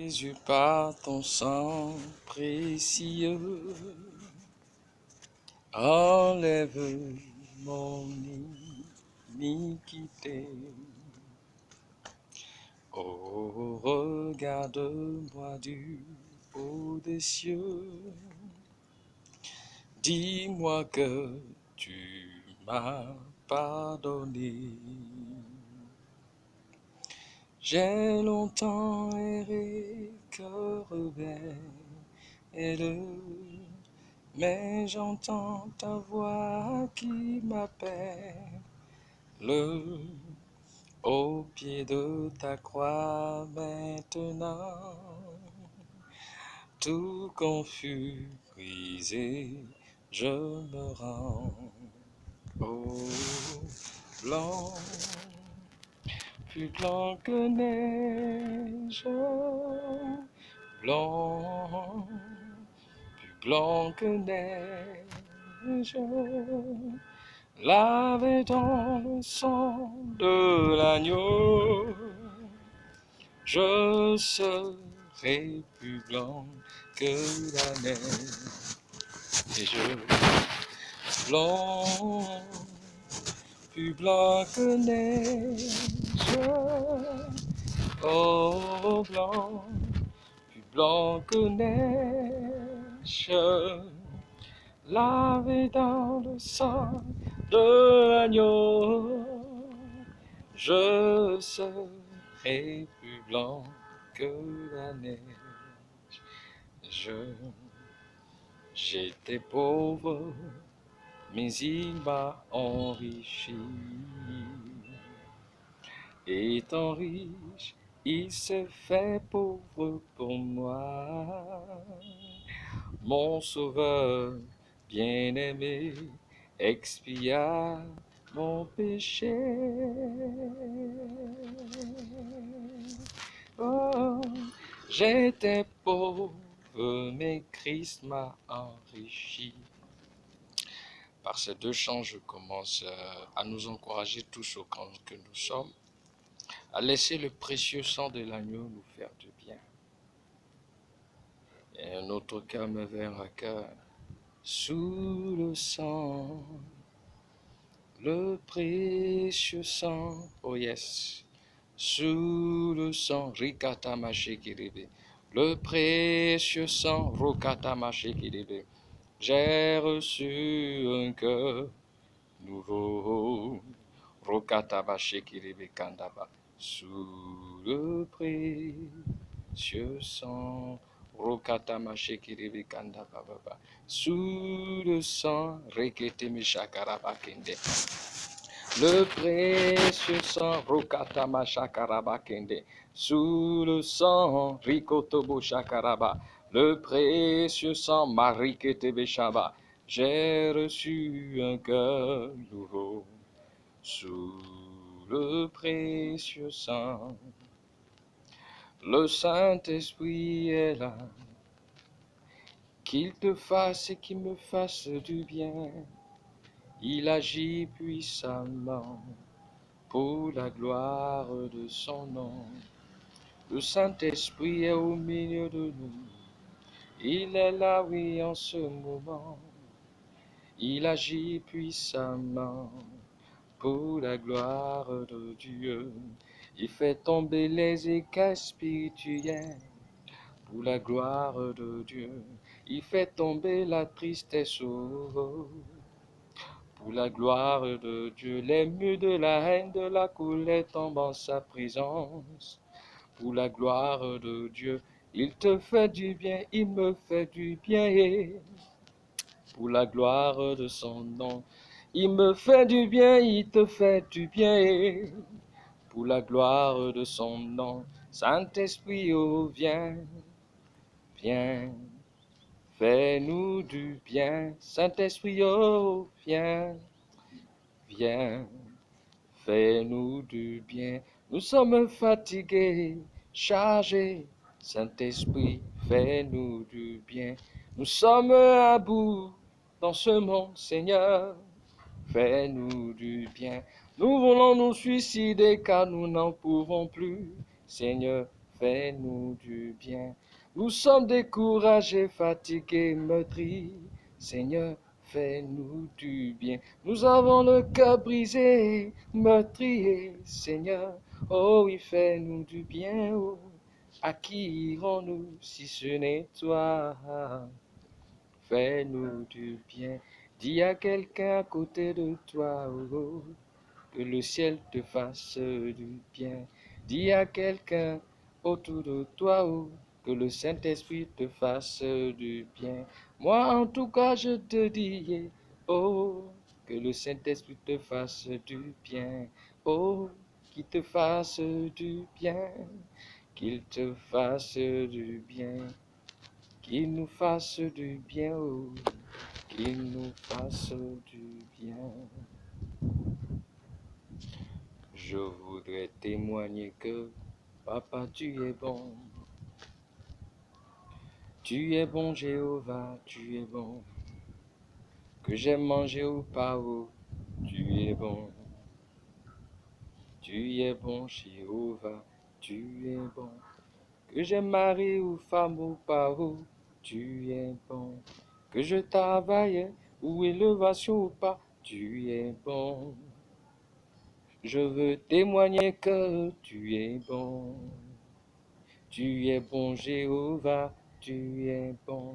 Jésus, par ton sang précieux, enlève mon iniquité. Oh, regarde-moi du haut des cieux, dis-moi que tu m'as pardonné. J'ai longtemps erré, cœur rebelle, mais j'entends ta voix qui m'appelle. Au pied de ta croix maintenant, tout confus, brisé, je me rends. Oh, blanc, plus blanc que neige, blanc, plus blanc que neige, lavé dans le sang de l'agneau, je serai plus blanc que la neige. Et blanc, plus blanc que neige, oh blanc, plus blanc que neige, lavé dans le sang de l'agneau, je serai plus blanc que la neige. J'étais pauvre, mais il m'a enrichi. Étant riche, il s'est fait pauvre pour moi. Mon sauveur bien-aimé expia mon péché. Oh, j'étais pauvre, mais Christ m'a enrichi. Par ces deux chants, je commence à nous encourager tous autant que nous sommes, à laisser le précieux sang de l'agneau nous faire du bien. Et un autre cœur me vient à cœur. Sous le sang, le précieux sang, oh yes, sous le sang, Rikata Mashikiribe, le précieux sang, Rokata Mashikiribe, j'ai reçu un cœur nouveau, Rokata Mashikiribe Kandaba, sous le précieux sang, Rokata Mashikiribe Kandaba Baba, sous le sang, Rekete Mishakaraba Kende. Le précieux sang, Rokatama Shakaraba Kende, sous le sang, Rikotobo Shakaraba, le précieux sang, Marikete Beshaba, j'ai reçu un cœur nouveau, sous le précieux sang. Le Saint-Esprit est là, qu'il te fasse et qu'il me fasse du bien. Il agit puissamment pour la gloire de son nom. Le Saint-Esprit est au milieu de nous. Il est là, oui, en ce moment. Il agit puissamment pour la gloire de Dieu. Il fait tomber les écailles spirituels pour la gloire de Dieu. Il fait tomber la tristesse pour la gloire de Dieu. Les murs de la haine, de la colère tombent en sa présence. Pour la gloire de Dieu, il te fait du bien, il me fait du bien. Pour la gloire de son nom, il me fait du bien, il te fait du bien. Pour la gloire de son nom, Saint-Esprit, oh viens, viens, fais-nous du bien. Saint-Esprit, oh viens, viens, fais-nous du bien. Nous sommes fatigués, chargés. Saint-Esprit, fais-nous du bien. Nous sommes à bout dans ce monde, Seigneur. Fais-nous du bien. Nous voulons nous suicider car nous n'en pouvons plus. Seigneur, fais-nous du bien. Nous sommes découragés, fatigués, meurtris. Seigneur, fais-nous du bien. Nous avons le cœur brisé, meurtrier. Seigneur, oh oui, fais-nous du bien. Oh, à qui irons-nous si ce n'est toi? Fais-nous du bien. Dis à quelqu'un à côté de toi, oh, que le ciel te fasse du bien. Dis à quelqu'un autour de toi, oh, que le Saint-Esprit te fasse du bien. Moi, en tout cas, je te dis, oh, que le Saint-Esprit te fasse du bien. Oh, qu'il te fasse du bien. Qu'il te fasse du bien. Qu'il nous fasse du bien, oh, qu'il nous fasse du bien. Je voudrais témoigner que, Papa, tu es bon. Tu es bon, Jéhovah, tu es bon. Que j'aime manger ou pas, oh, tu es bon. Tu es bon, Jéhovah, tu es bon. Que j'aime mari ou femme ou pas, oh, tu es bon. Que je travaille ou élévation ou pas, tu es bon. Je veux témoigner que tu es bon. Tu es bon, Jéhovah, tu es bon.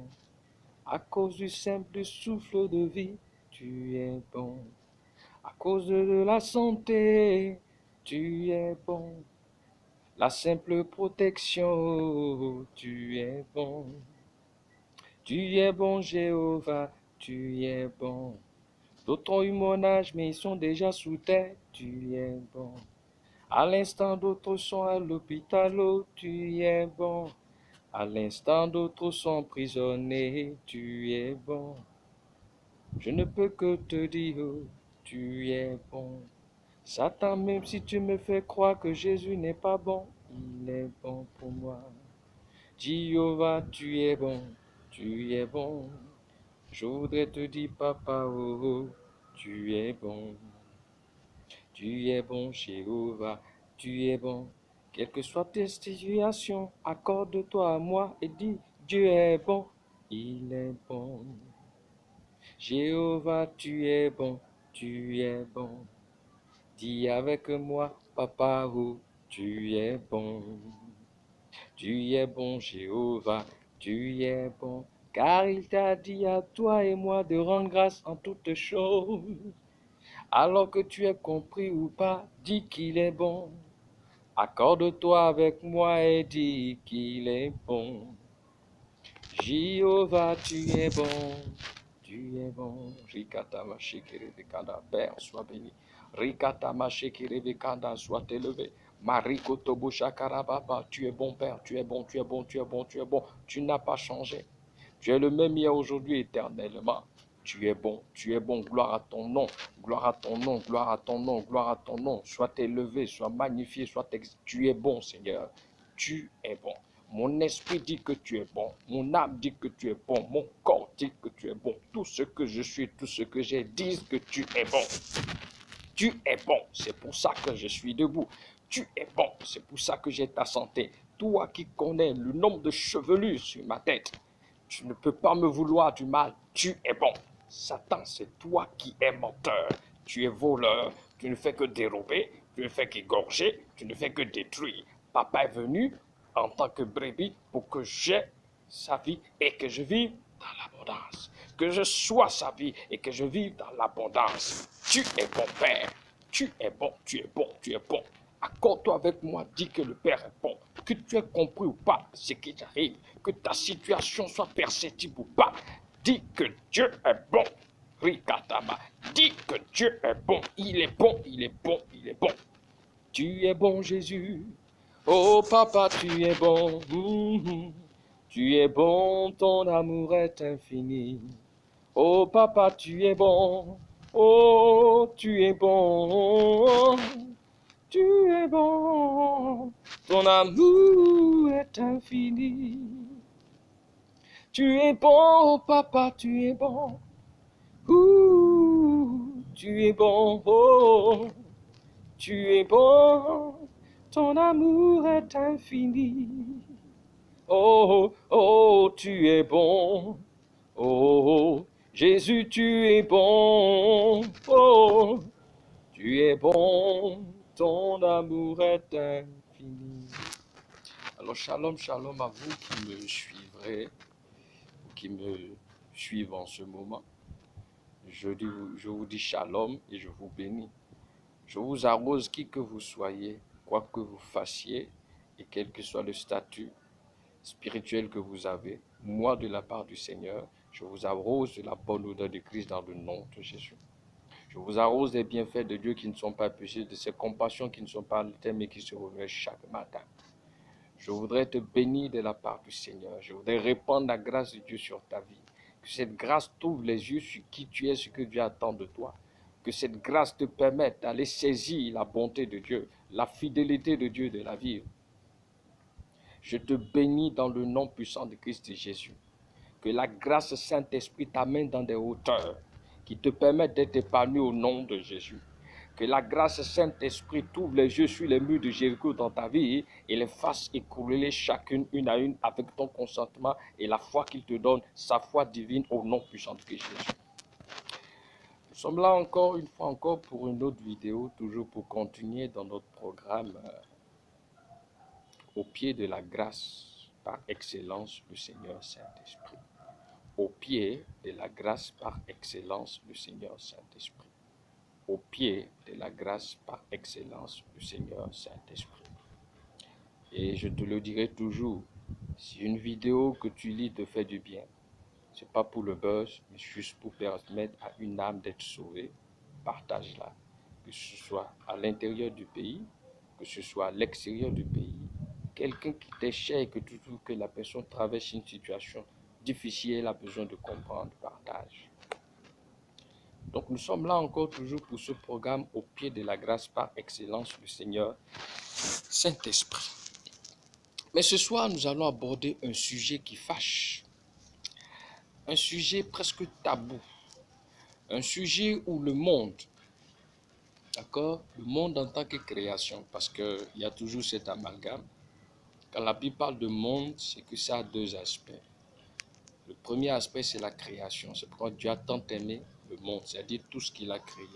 À cause du simple souffle de vie, tu es bon. À cause de la santé, tu es bon. La simple protection, tu es bon. Tu es bon, Jéhovah, tu es bon. D'autres ont eu mon âge, mais ils sont déjà sous terre, tu es bon. À l'instant, d'autres sont à l'hôpital, oh, tu es bon. À l'instant, d'autres sont prisonniers, tu es bon. Je ne peux que te dire, oh, tu es bon. Satan, même si tu me fais croire que Jésus n'est pas bon, il est bon pour moi. Jéhovah, tu es bon, tu es bon. Je voudrais te dire, papa, oh, oh, tu es bon. Tu es bon, Jéhovah, tu es bon. Quelle que soit tes situations, accorde-toi à moi et dis, Dieu est bon, il est bon. Jéhovah, tu es bon, tu es bon. Dis avec moi, papa, oh, tu es bon. Tu es bon, Jéhovah, tu es bon. Car il t'a dit à toi et moi de rendre grâce en toutes choses. Alors que tu es compris ou pas, dis qu'il est bon. Accorde-toi avec moi et dis qu'il est bon. Jéhovah, tu es bon. Tu es bon. Rikata Mashikiribikanda, Père, sois béni. Rikata Mashikiribikanda, sois élevé. Mariko Tobo Shakarababa, tu es bon, Père, tu es bon, tu es bon, tu es bon, tu es bon. Tu n'as pas changé. Tu es le même hier, aujourd'hui, éternellement. Tu es bon, gloire à ton nom, gloire à ton nom, gloire à ton nom, gloire à ton nom. Sois élevé, sois magnifié, tu es bon, Seigneur. Tu es bon. Mon esprit dit que tu es bon. Mon âme dit que tu es bon. Mon corps dit que tu es bon. Tout ce que je suis, tout ce que j'ai dit que tu es bon. Tu es bon. C'est pour ça que je suis debout. Tu es bon. C'est pour ça que j'ai ta santé. Toi qui connais le nombre de chevelures sur ma tête, tu ne peux pas me vouloir du mal. Tu es bon. Satan, c'est toi qui es menteur. Tu es voleur. Tu ne fais que dérober. Tu ne fais qu'égorger. Tu ne fais que détruire. Papa est venu en tant que brebis pour que j'aie sa vie et que je vive dans l'abondance. Que je sois sa vie et que je vive dans l'abondance. Tu es bon, Père. Tu es bon, tu es bon, tu es bon. Accorde-toi avec moi, dis que le Père est bon. Que tu aies compris ou pas ce qui t'arrive, que ta situation soit perceptible ou pas, dis que Dieu est bon. Rikatama, dis que Dieu est bon. Il est bon, il est bon, il est bon. Tu es bon, Jésus. Oh, papa, tu es bon. Tu es bon, ton amour est infini. Oh, papa, tu es bon. Oh, tu es bon. Tu es bon, ton amour est infini. Tu es bon, papa, tu es bon. Tu es bon, oh, tu es bon. ton amour est infini. Oh, oh, tu es bon. Oh, Jésus, tu es bon. Oh, tu es bon. Ton amour est infini. Alors, shalom, shalom à vous qui me suivrez, qui me suivent en ce moment. Je vous dis shalom et je vous bénis. Je vous arrose qui que vous soyez, quoi que vous fassiez, et quel que soit le statut spirituel que vous avez. Moi, de la part du Seigneur, je vous arrose de la bonne odeur de Christ dans le nom de Jésus. Je vous arrose des bienfaits de Dieu qui ne sont pas péchés, de ses compassions qui ne sont pas altérées, mais qui se renouvellent chaque matin. Je voudrais te bénir de la part du Seigneur. Je voudrais répandre la grâce de Dieu sur ta vie. Que cette grâce t'ouvre les yeux sur qui tu es, ce que Dieu attend de toi. Que cette grâce te permette d'aller saisir la bonté de Dieu, la fidélité de Dieu de la vie. Je te bénis dans le nom puissant de Christ Jésus. Que la grâce Saint-Esprit t'amène dans des hauteurs qui te permettent d'être épanoui au nom de Jésus. Que la grâce Saint-Esprit t'ouvre les yeux sur les murs de Jéricho dans ta vie et les fasse écrouler chacune une à une avec ton consentement et la foi qu'il te donne, sa foi divine au nom puissant de Christ Jésus. Nous sommes là encore, une fois encore, pour une autre vidéo, toujours pour continuer dans notre programme au pied de la grâce par excellence, le Seigneur Saint-Esprit. Au pied de la grâce par excellence, le Seigneur Saint-Esprit. Au pied de la grâce par excellence, le Seigneur Saint-Esprit. Et je te le dirai toujours, si une vidéo que tu lis te fait du bien, ce n'est pas pour le buzz, mais juste pour permettre à une âme d'être sauvée, partage-la. Que ce soit à l'intérieur du pays, que ce soit à l'extérieur du pays. Quelqu'un qui t'est cher et que tu trouves que la personne traverse une situation difficile, elle a besoin de comprendre, partage. Donc nous sommes là encore toujours pour ce programme au pied de la grâce par excellence du Seigneur Saint-Esprit. Mais ce soir, nous allons aborder un sujet qui fâche, un sujet presque tabou, un sujet où le monde, d'accord, le monde en tant que création, parce qu'il y a toujours cet amalgame. Quand la Bible parle de monde, c'est que ça a deux aspects. Le premier aspect, c'est la création. C'est pourquoi Dieu a tant aimé le monde, c'est-à-dire tout ce qu'il a créé,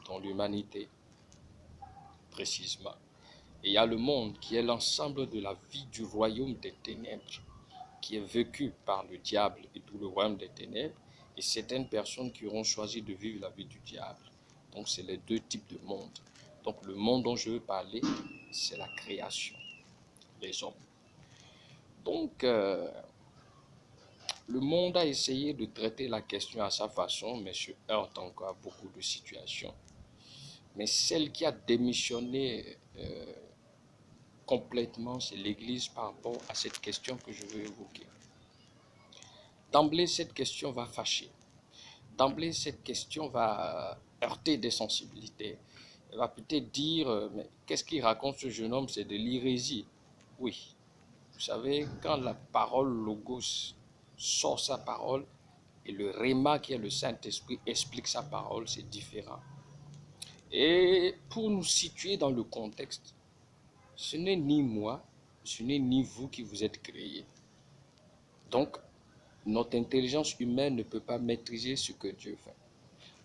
dans l'humanité, précisément. Et il y a le monde qui est l'ensemble de la vie du royaume des ténèbres, qui est vécu par le diable et tout le royaume des ténèbres, et certaines personnes qui auront choisi de vivre la vie du diable. Donc, c'est les deux types de monde. Donc, le monde dont je veux parler, c'est la création, les hommes. Donc, le monde a essayé de traiter la question à sa façon, mais se heurte encore à beaucoup de situations. Mais celle qui a démissionné complètement, c'est l'Église par rapport à cette question que je veux évoquer. D'emblée, cette question va fâcher. D'emblée, cette question va heurter des sensibilités. Elle va peut-être dire, mais qu'est-ce qu'il raconte ce jeune homme? C'est de l'hérésie. Oui, vous savez, quand la parole Logos sort sa parole et le Réma qui est le Saint-Esprit explique sa parole, c'est différent. Et pour nous situer dans le contexte, ce n'est ni moi, ce n'est ni vous qui vous êtes créés. Donc, notre intelligence humaine ne peut pas maîtriser ce que Dieu fait.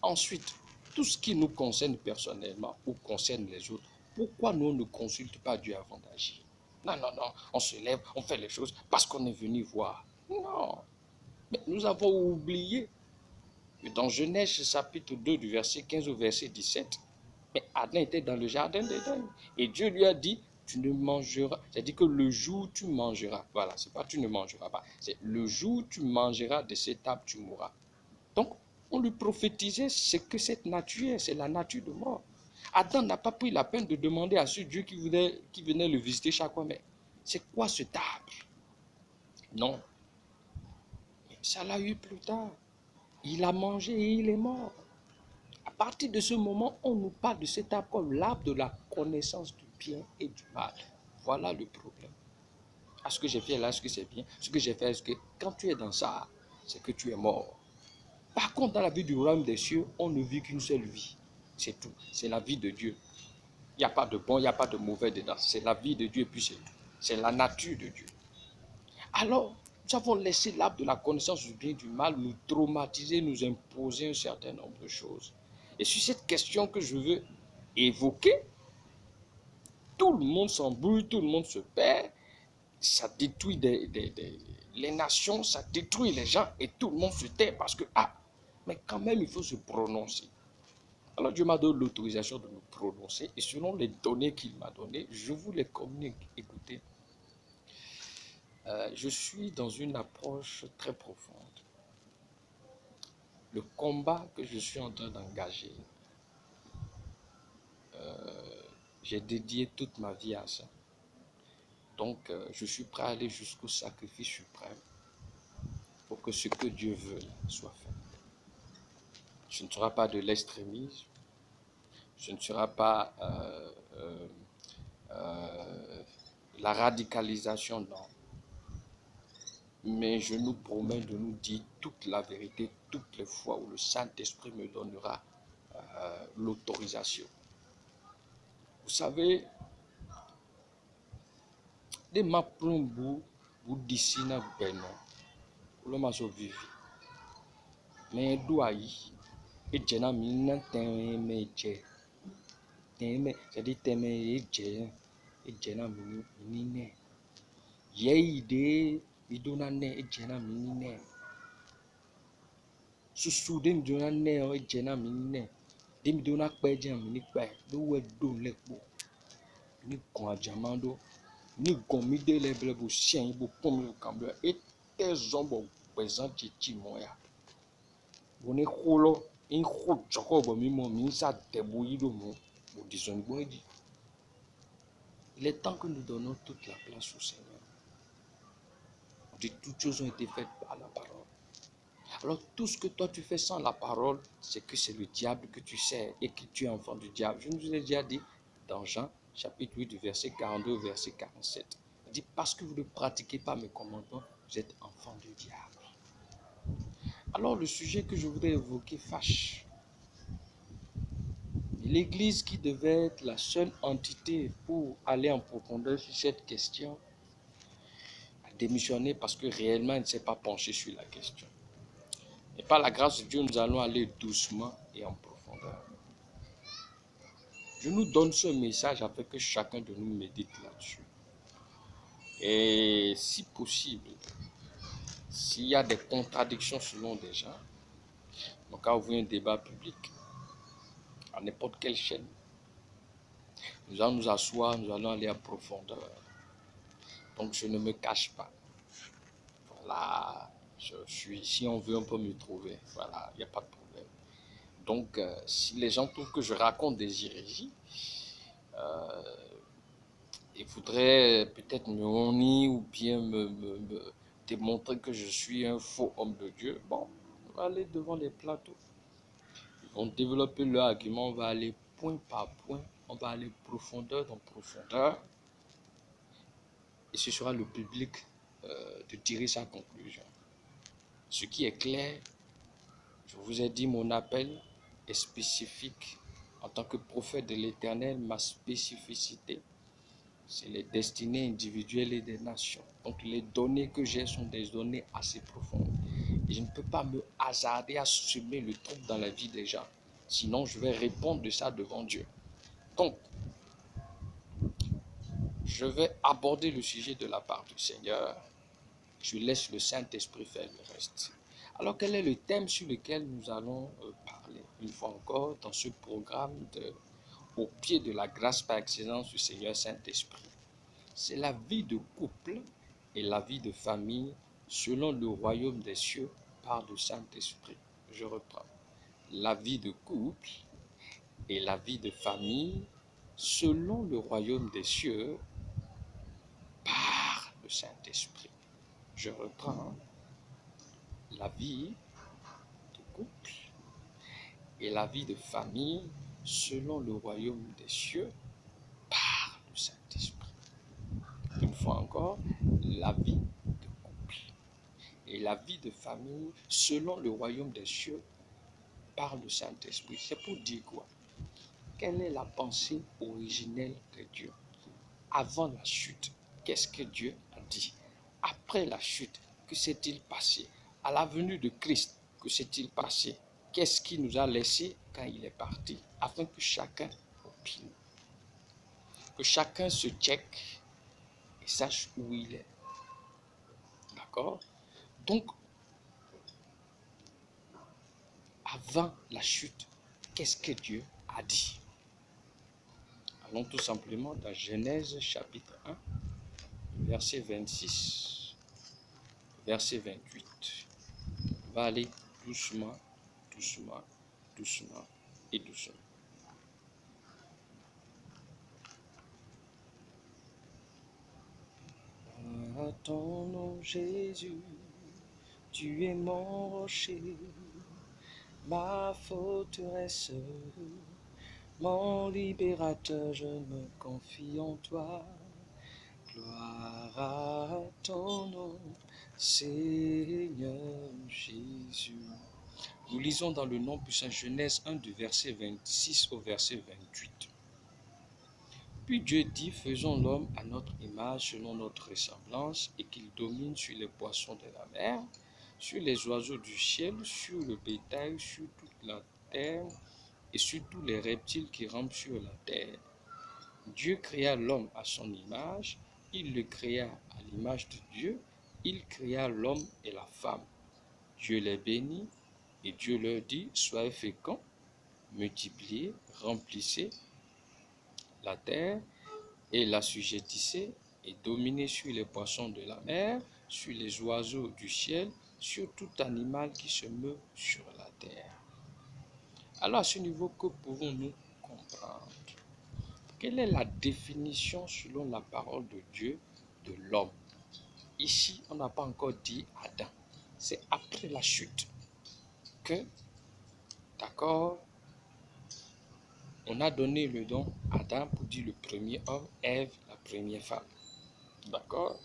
Ensuite, tout ce qui nous concerne personnellement ou concerne les autres, pourquoi nous ne consultons pas Dieu avant d'agir? Non, non, non, on se lève, on fait les choses parce qu'on est venu voir. Non, mais nous avons oublié que dans Genèse chapitre 2 du verset 15 au verset 17, mais Adam était dans le jardin d'Éden et Dieu lui a dit, tu ne mangeras, c'est-à-dire que le jour où tu mangeras, voilà, c'est pas tu ne mangeras pas, c'est le jour où tu mangeras de cette table, tu mourras. Donc, on lui prophétisait ce que cette nature est, c'est la nature de mort. Adam n'a pas pris la peine de demander à ce Dieu qui venait le visiter chaque fois, mais c'est quoi ce arbre? Non. Ça l'a eu plus tard. Il a mangé et il est mort. À partir de ce moment, on nous parle de cet arbre comme l'arbre de la connaissance du bien et du mal. Voilà le problème. Est-ce que j'ai fait là, est-ce que c'est bien? Ce que j'ai fait, est-ce que quand tu es dans ça, c'est que tu es mort. Par contre, dans la vie du royaume des cieux, on ne vit qu'une seule vie. C'est tout. C'est la vie de Dieu. Il n'y a pas de bon, il n'y a pas de mauvais dedans. C'est la vie de Dieu et puis c'est tout. C'est la nature de Dieu. Alors, nous avons laissé l'arbre de la connaissance du bien et du mal nous traumatiser, nous imposer un certain nombre de choses. Et sur cette question que je veux évoquer, tout le monde s'embrouille, tout le monde se perd, ça détruit les nations, ça détruit les gens et tout le monde se tait parce que, mais quand même, il faut se prononcer. Alors Dieu m'a donné l'autorisation de me prononcer et selon les données qu'il m'a données, je vous les communique. Écoutez, je suis dans une approche très profonde. Le combat que je suis en train d'engager, j'ai dédié toute ma vie à ça. Donc, je suis prêt à aller jusqu'au sacrifice suprême pour que ce que Dieu veut soit fait. Ce ne sera pas de l'extrémisme, ce ne sera pas la radicalisation, non. Mais je nous promets de nous dire toute la vérité toutes les fois où le Saint-Esprit me donnera l'autorisation. Vous savez, des maplumbu, vous d'ici na beno, vous l'avez so vivi. Mais douaï, et jena mina teme je, teme, c'est-à-dire teme et jena minine. Yei de, idona ne et jena minine. Susudin dona ne et jena minine. Dim dona kwe jena minine, do we do lekbo. Ni kon adjamando. Ni gomide le blebo chien bo pomme le cambia et tes zombo présent titi moya. Bone kholo in khot joko bo mi mo mi sa debouido mo disons bon dit. Il est temps que nous donnons toute la place au Seigneur. On dit toutes choses ont été faites par la parole. Alors tout ce que toi tu fais sans la parole, c'est que c'est le diable que tu sers et que tu es enfant du diable. Je nous l'ai déjà dit dans Jean chapitre 8 du verset 42 au verset 47. Il dit parce que vous ne pratiquez pas mes commandements, vous êtes enfant du diable. Alors le sujet que je voudrais évoquer fâche. L'Église qui devait être la seule entité pour aller en profondeur sur cette question a démissionné parce que réellement elle ne s'est pas penchée sur la question. Et par la grâce de Dieu, nous allons aller doucement et en profondeur. Je nous donne ce message afin que chacun de nous médite là-dessus. Et si possible, s'il y a des contradictions selon des gens, donc à ouvrir un débat public à n'importe quelle chaîne, nous allons nous asseoir, nous allons aller en profondeur. Donc je ne me cache pas. Voilà, si on veut, on peut me trouver. Voilà, il n'y a pas de problème. Donc, si les gens trouvent que je raconte des hérésies, ils voudraient peut-être me honir ou bien me démontrer que je suis un faux homme de Dieu, bon, on va aller devant les plateaux. Ils vont développer leur argument, on va aller point par point, on va aller profondeur dans profondeur. Et ce sera le public de tirer sa conclusion. Ce qui est clair, je vous ai dit, mon appel est spécifique. En tant que prophète de l'Éternel, ma spécificité, c'est les destinées individuelles et des nations. Donc les données que j'ai sont des données assez profondes. Et je ne peux pas me hasarder à semer le trouble dans la vie des gens. Sinon, je vais répondre de ça devant Dieu. Donc, je vais aborder le sujet de la part du Seigneur. Je laisse le Saint-Esprit faire le reste. Alors, quel est le thème sur lequel nous allons parler, une fois encore, dans ce programme au pied de la grâce par excellence du Seigneur Saint-Esprit? C'est la vie de couple et la vie de famille selon le royaume des cieux par le Saint-Esprit. Je reprends. La vie de couple et la vie de famille selon le royaume des cieux par le Saint-Esprit. Je reprends. La vie de couple et la vie de famille selon le royaume des cieux par le Saint-Esprit. Une fois encore, la vie de couple et la vie de famille selon le royaume des cieux par le Saint-Esprit. C'est pour dire quoi? quelle est la pensée originelle de Dieu? Avant la chute, qu'est-ce que Dieu a dit? Après la chute, que s'est-il passé? À la venue de Christ, que s'est-il passé? Qu'est-ce qu'il nous a laissé quand il est parti? Afin que chacun opine, que chacun se check et sache où il est. D'accord? Donc, avant la chute, qu'est-ce que Dieu a dit? Allons tout simplement dans Genèse chapitre 1, verset 26, verset 28. On va aller doucement, doucement, doucement et doucement. À ton nom Jésus, tu es mon rocher, ma forteresse, mon libérateur, je me confie en toi. Gloire à ton nom, Seigneur Jésus. Nous lisons dans le nom puissant Genèse 1 du verset 26 au verset 28. Puis Dieu dit, faisons l'homme à notre image selon notre ressemblance et qu'il domine sur les poissons de la mer, sur les oiseaux du ciel, sur le bétail, sur toute la terre et sur tous les reptiles qui rampent sur la terre. Dieu créa l'homme à son image, il le créa à l'image de Dieu, il créa l'homme et la femme. Dieu les bénit et Dieu leur dit, soyez féconds, multipliez, remplissez la terre et l'assujettissez et dominez sur les poissons de la mer, sur les oiseaux du ciel, sur tout animal qui se meut sur la terre. Alors à ce niveau, que pouvons-nous comprendre? Quelle est la définition selon la parole de Dieu de l'homme? Ici, on n'a pas encore dit Adam. C'est après la chute que, d'accord, on a donné le don à Adam pour dire le premier homme, Ève, la première femme. D'accord?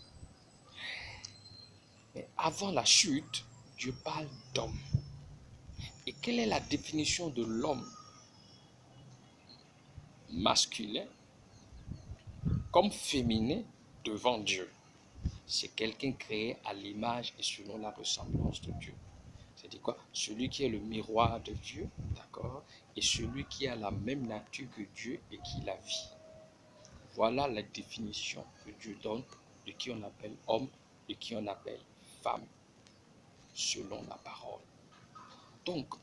Mais avant la chute, Dieu parle d'homme. Et quelle est la définition de l'homme masculin comme féminin devant Dieu? C'est quelqu'un créé à l'image et selon la ressemblance de Dieu. C'est-à-dire quoi? Celui qui est le miroir de Dieu, d'accord? Et celui qui a la même nature que Dieu et qui la vit. Voilà la définition que Dieu donne de qui on appelle homme et qui on appelle femme, selon la parole. Donc,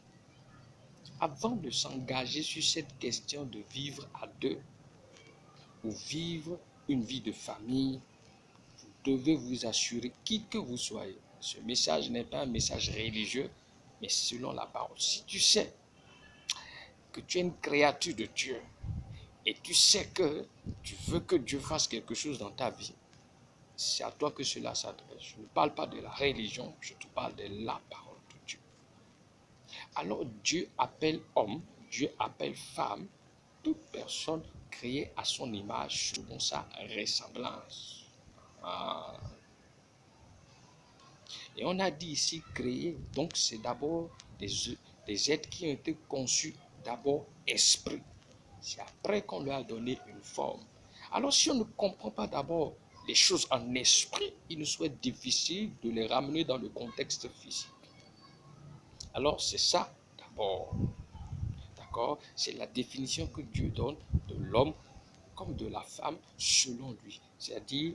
avant de s'engager sur cette question de vivre à deux ou vivre une vie de famille, vous devez vous assurer, qui que vous soyez, ce message n'est pas un message religieux, mais selon la parole. Si tu sais que tu es une créature de Dieu et tu sais que tu veux que Dieu fasse quelque chose dans ta vie, c'est à toi que cela s'adresse. Je ne parle pas de la religion, je te parle de la parole de Dieu. Alors Dieu appelle homme, Dieu appelle femme, toute personne créée à son image selon sa ressemblance. Ah. Et on a dit ici créer, donc c'est d'abord des êtres qui ont été conçus d'abord esprit. C'est après qu'on leur a donné une forme. Alors si on ne comprend pas d'abord les choses en esprit, il nous soit difficile de les ramener dans le contexte physique. Alors c'est ça d'abord. D'accord? C'est la définition que Dieu donne de l'homme comme de la femme selon lui. C'est-à-dire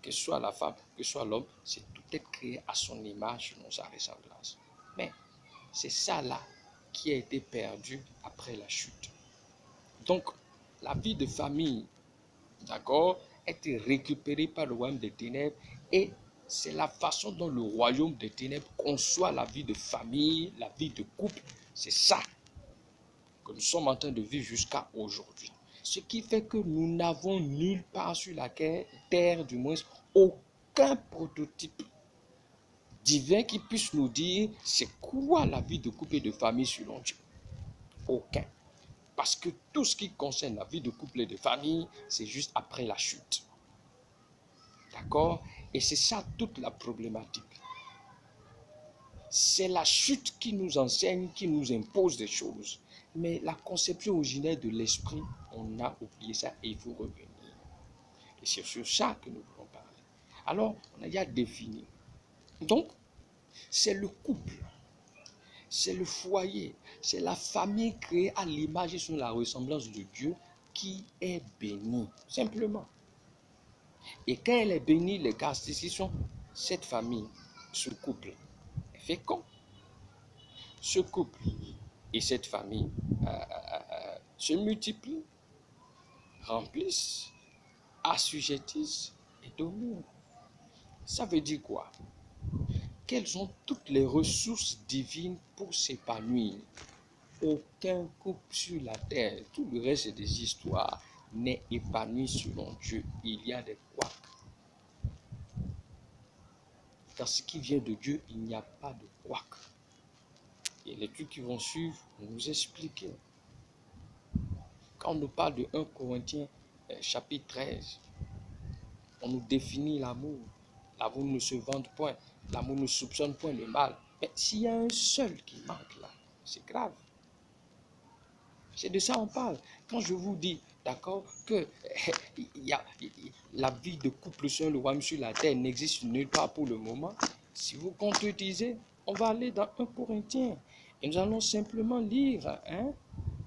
que soit la femme, que soit l'homme, c'est tout être créé à son image selon sa ressemblance. Mais c'est ça là qui a été perdu après la chute. Donc, la vie de famille, d'accord, a été récupérée par le royaume des ténèbres et c'est la façon dont le royaume des ténèbres conçoit la vie de famille, la vie de couple. C'est ça que nous sommes en train de vivre jusqu'à aujourd'hui. Ce qui fait que nous n'avons nulle part sur la terre, du moins, aucun prototype divin qui puisse nous dire c'est quoi la vie de couple et de famille selon Dieu. Aucun. Parce que tout ce qui concerne la vie de couple et de famille, c'est juste après la chute. D'accord? Et c'est ça toute la problématique. C'est la chute qui nous enseigne, qui nous impose des choses. Mais la conception originelle de l'esprit, on a oublié ça et il faut revenir. Et c'est sur ça que nous voulons parler. Alors, on a déjà défini. Donc, c'est le couple, c'est le foyer, c'est la famille créée à l'image et sur la ressemblance de Dieu qui est bénie, simplement. Et quand elle est bénie, les caractéristiques sont cette famille, ce couple est fécond. Ce couple et cette famille se multiplient, remplissent, assujettissent et dominent. Ça veut dire quoi? Qu'elles ont toutes les ressources divines pour s'épanouir. Aucun couple sur la terre, tout le reste des histoires, n'est épanoui selon Dieu. Il y a des couacs. Dans ce qui vient de Dieu, il n'y a pas de couac. Et les trucs qui vont suivre vont nous expliquer. Quand on nous parle de 1 Corinthiens chapitre 13, on nous définit l'amour. L'amour ne se vante point. L'amour ne soupçonne point le mal. Mais s'il y a un seul qui manque là, c'est grave. C'est de ça qu'on parle. Quand je vous dis, d'accord, que la vie de couple sur le royaume sur la terre n'existe nulle part pour le moment, si vous concrétisez, on va aller dans 1 Corinthiens. Et nous allons simplement lire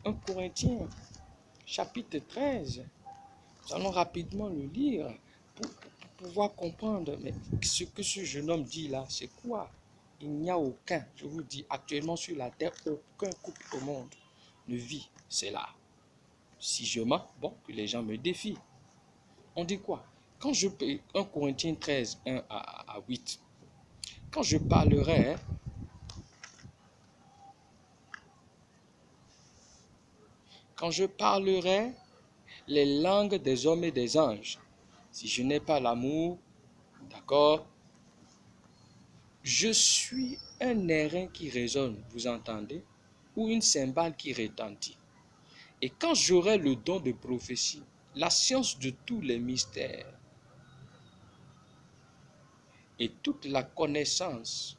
1 Corinthiens chapitre 13. Nous allons rapidement le lire pour pouvoir comprendre. Mais ce que ce jeune homme dit là, c'est quoi? Il n'y a aucun, je vous dis, actuellement sur la terre, aucun couple au monde ne vit cela. Si je mens, bon, que les gens me défient. On dit quoi? Quand je peux, 1 Corinthiens 13, 1 à 8, quand je parlerai les langues des hommes et des anges, si je n'ai pas l'amour, d'accord, je suis un airain qui résonne, vous entendez, ou une cymbale qui retentit. Et quand j'aurai le don de prophétie, la science de tous les mystères et toute la connaissance,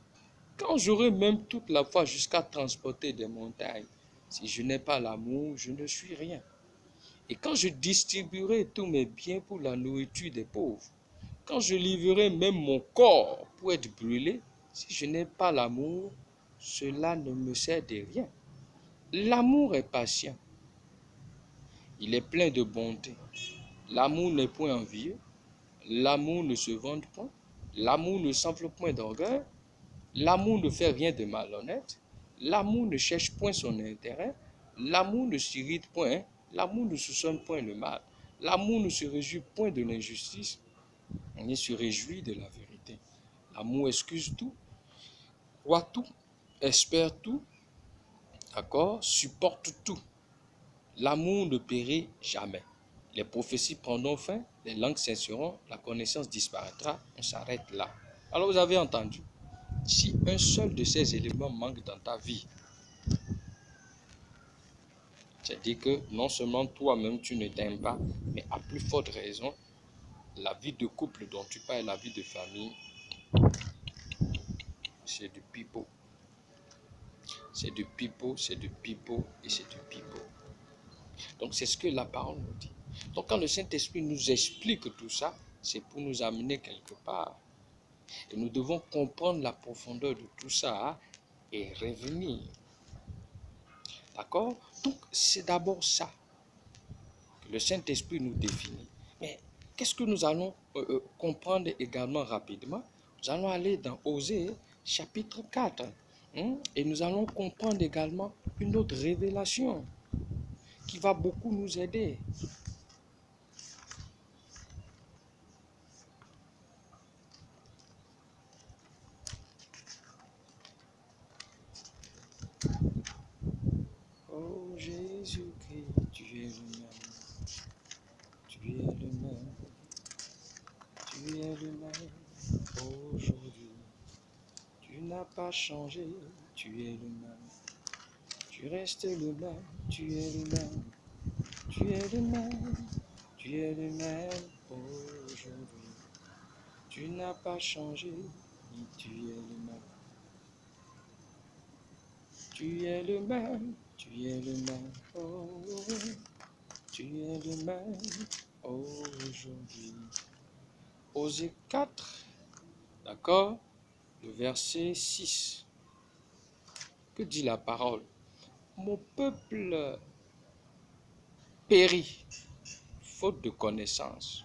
quand j'aurai même toute la foi jusqu'à transporter des montagnes, si je n'ai pas l'amour, je ne suis rien. Et quand je distribuerai tous mes biens pour la nourriture des pauvres, quand je livrerai même mon corps pour être brûlé, si je n'ai pas l'amour, cela ne me sert de rien. L'amour est patient. Il est plein de bonté. L'amour n'est point envieux. L'amour ne se vante point. L'amour ne s'enfle point d'orgueil. L'amour ne fait rien de malhonnête. L'amour ne cherche point son intérêt. L'amour ne s'irrite point. L'amour ne soupçonne point le mal. L'amour ne se réjouit point de l'injustice. On se réjouit de la vérité. L'amour excuse tout, croit tout, espère tout, d'accord, supporte tout. L'amour ne périt jamais. Les prophéties prendront fin, les langues cesseront, la connaissance disparaîtra, on s'arrête là. Alors vous avez entendu, si un seul de ces éléments manque dans ta vie, c'est-à-dire que non seulement toi-même tu ne t'aimes pas, mais à plus forte raison, la vie de couple dont tu parles, la vie de famille, c'est du pipeau. C'est du pipeau, c'est du pipeau et c'est du pipeau. Donc c'est ce que la parole nous dit. Donc quand le Saint-Esprit nous explique tout ça, c'est pour nous amener quelque part. Et nous devons comprendre la profondeur de tout ça et revenir. D'accord? Donc c'est d'abord ça que le Saint-Esprit nous définit. Mais qu'est-ce que nous allons comprendre également rapidement? Nous allons aller dans Osée chapitre 4. Et nous allons comprendre également une autre révélation qui va beaucoup nous aider. Oh Jésus-Christ, tu es le même, tu es le même, tu es le même aujourd'hui. Tu n'as pas changé, tu es le même, tu restes le même, tu es le même, tu es le même, tu es le même aujourd'hui. Tu n'as pas changé, tu es le même. Tu es le même, Tu es le même, oh, tu es le même aujourd'hui. Osée 4, d'accord, le verset 6. Que dit la parole? Mon peuple périt, faute de connaissance.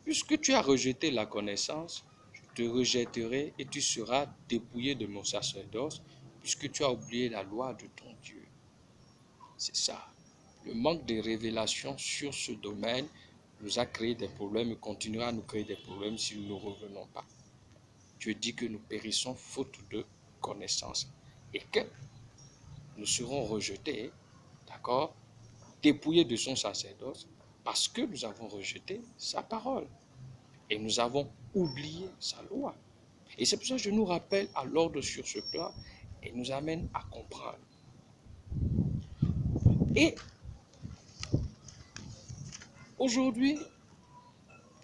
Puisque tu as rejeté la connaissance, je te rejetterai et tu seras dépouillé de mon sacerdoce, puisque tu as oublié la loi de ton Dieu. C'est ça. Le manque de révélation sur ce domaine nous a créé des problèmes et continuera à nous créer des problèmes si nous ne revenons pas. Dieu dit que nous périssons faute de connaissance et que nous serons rejetés, d'accord, dépouillés de son sacerdoce parce que nous avons rejeté sa parole et nous avons oublié sa loi. Et c'est pour ça que je nous rappelle à l'ordre sur ce plan et nous amène à comprendre. Et aujourd'hui,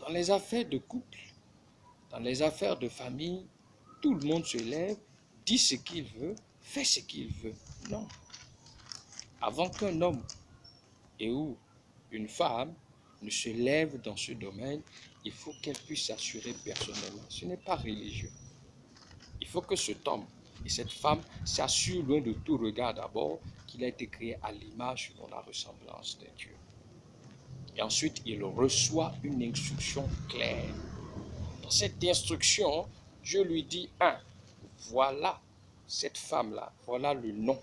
dans les affaires de couple, dans les affaires de famille, tout le monde se lève, dit ce qu'il veut, fait ce qu'il veut. Non. Avant qu'un homme et ou une femme ne se lève dans ce domaine, il faut qu'elle puisse s'assurer personnellement. Ce n'est pas religieux. Il faut que cet homme et cette femme s'assurent loin de tout regard d'abord qu'il a été créé à l'image selon la ressemblance de Dieu. Et ensuite, il reçoit une instruction claire. Dans cette instruction, Dieu lui dit, voilà cette femme-là, voilà le nom.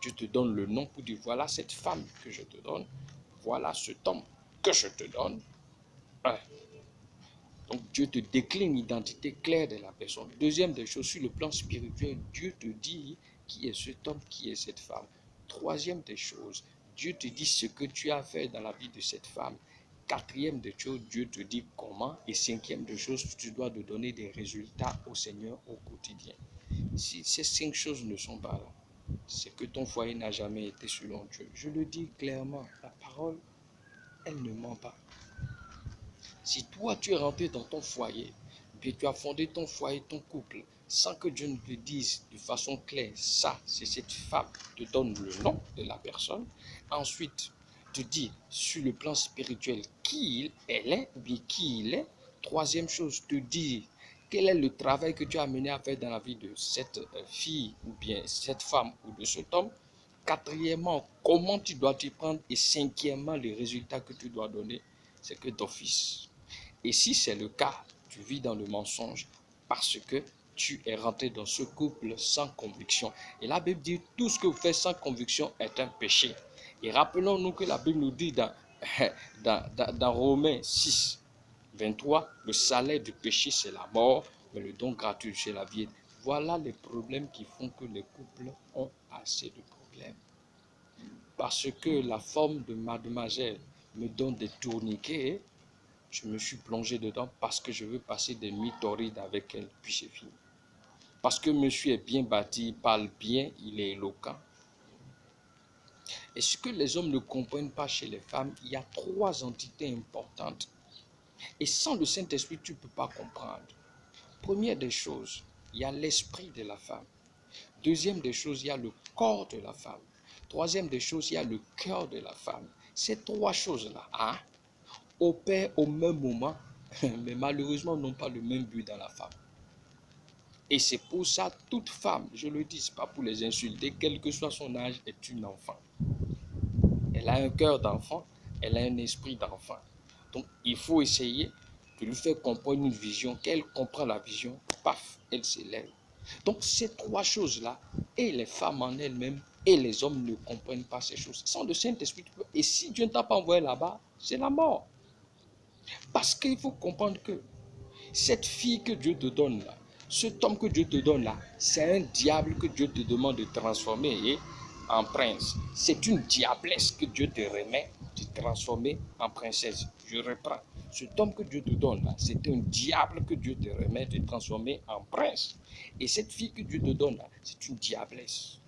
Dieu te donne le nom pour dire, voilà cette femme que je te donne, voilà cet homme que je te donne. Donc Dieu te décline l'identité claire de la personne. Deuxième des choses, sur le plan spirituel, Dieu te dit qui est cet homme, qui est cette femme. Troisième des choses, Dieu te dit ce que tu as fait dans la vie de cette femme. Quatrième des choses, Dieu te dit comment. Et cinquième des choses, tu dois te donner des résultats au Seigneur au quotidien. Si ces 5 choses ne sont pas là, c'est que ton foyer n'a jamais été selon Dieu. Je le dis clairement, la parole, elle ne ment pas. Si toi, tu es rentré dans ton foyer, puis tu as fondé ton foyer, ton couple, sans que Dieu ne te dise de façon claire, ça, c'est cette femme, te donne le nom de la personne. Ensuite, te dit sur le plan spirituel qui elle est, ou bien qui il est. Troisième chose, te dit quel est le travail que tu as mené à faire dans la vie de cette fille, ou bien cette femme, ou de cet homme. Quatrièmement, comment tu dois t'y prendre. Et cinquièmement, les résultats que tu dois donner, c'est que d'office. Et si c'est le cas, tu vis dans le mensonge parce que tu es rentré dans ce couple sans conviction. Et la Bible dit, tout ce que vous faites sans conviction est un péché. Et rappelons-nous que la Bible nous dit dans Romains 6, 23, le salaire du péché c'est la mort, mais le don gratuit c'est la vie. Voilà les problèmes qui font que les couples ont assez de problèmes. Parce que la forme de mademoiselle me donne des tourniquets, je me suis plongé dedans parce que je veux passer des nuits torrides avec elle, puis c'est fini. Parce que monsieur est bien bâti, il parle bien, il est éloquent. Et ce que les hommes ne comprennent pas chez les femmes, il y a 3 entités importantes. Et sans le Saint-Esprit, tu ne peux pas comprendre. Première des choses, il y a l'esprit de la femme. Deuxième des choses, il y a le corps de la femme. Troisième des choses, il y a le cœur de la femme. Ces 3 choses-là, opèrent au même moment, mais malheureusement n'ont pas le même but dans la femme. Et c'est pour ça, toute femme, je le dis, ce n'est pas pour les insulter, quel que soit son âge, est une enfant. Elle a un cœur d'enfant, elle a un esprit d'enfant. Donc il faut essayer de lui faire comprendre une vision, qu'elle comprend la vision, paf, elle s'élève. Donc ces 3 choses-là, et les femmes en elles-mêmes, et les hommes ne comprennent pas ces choses. Sans le Saint-Esprit, et si Dieu ne t'a pas envoyé là-bas, c'est la mort. Parce qu'il faut comprendre que cette fille que Dieu te donne là, cet homme que Dieu te donne là, c'est un diable que Dieu te demande de transformer en prince. C'est une diablesse que Dieu te remet de transformer en princesse. Je reprends. Cet homme que Dieu te donne là, c'est un diable que Dieu te remet de transformer en prince. Et cette fille que Dieu te donne là, c'est une diablesse.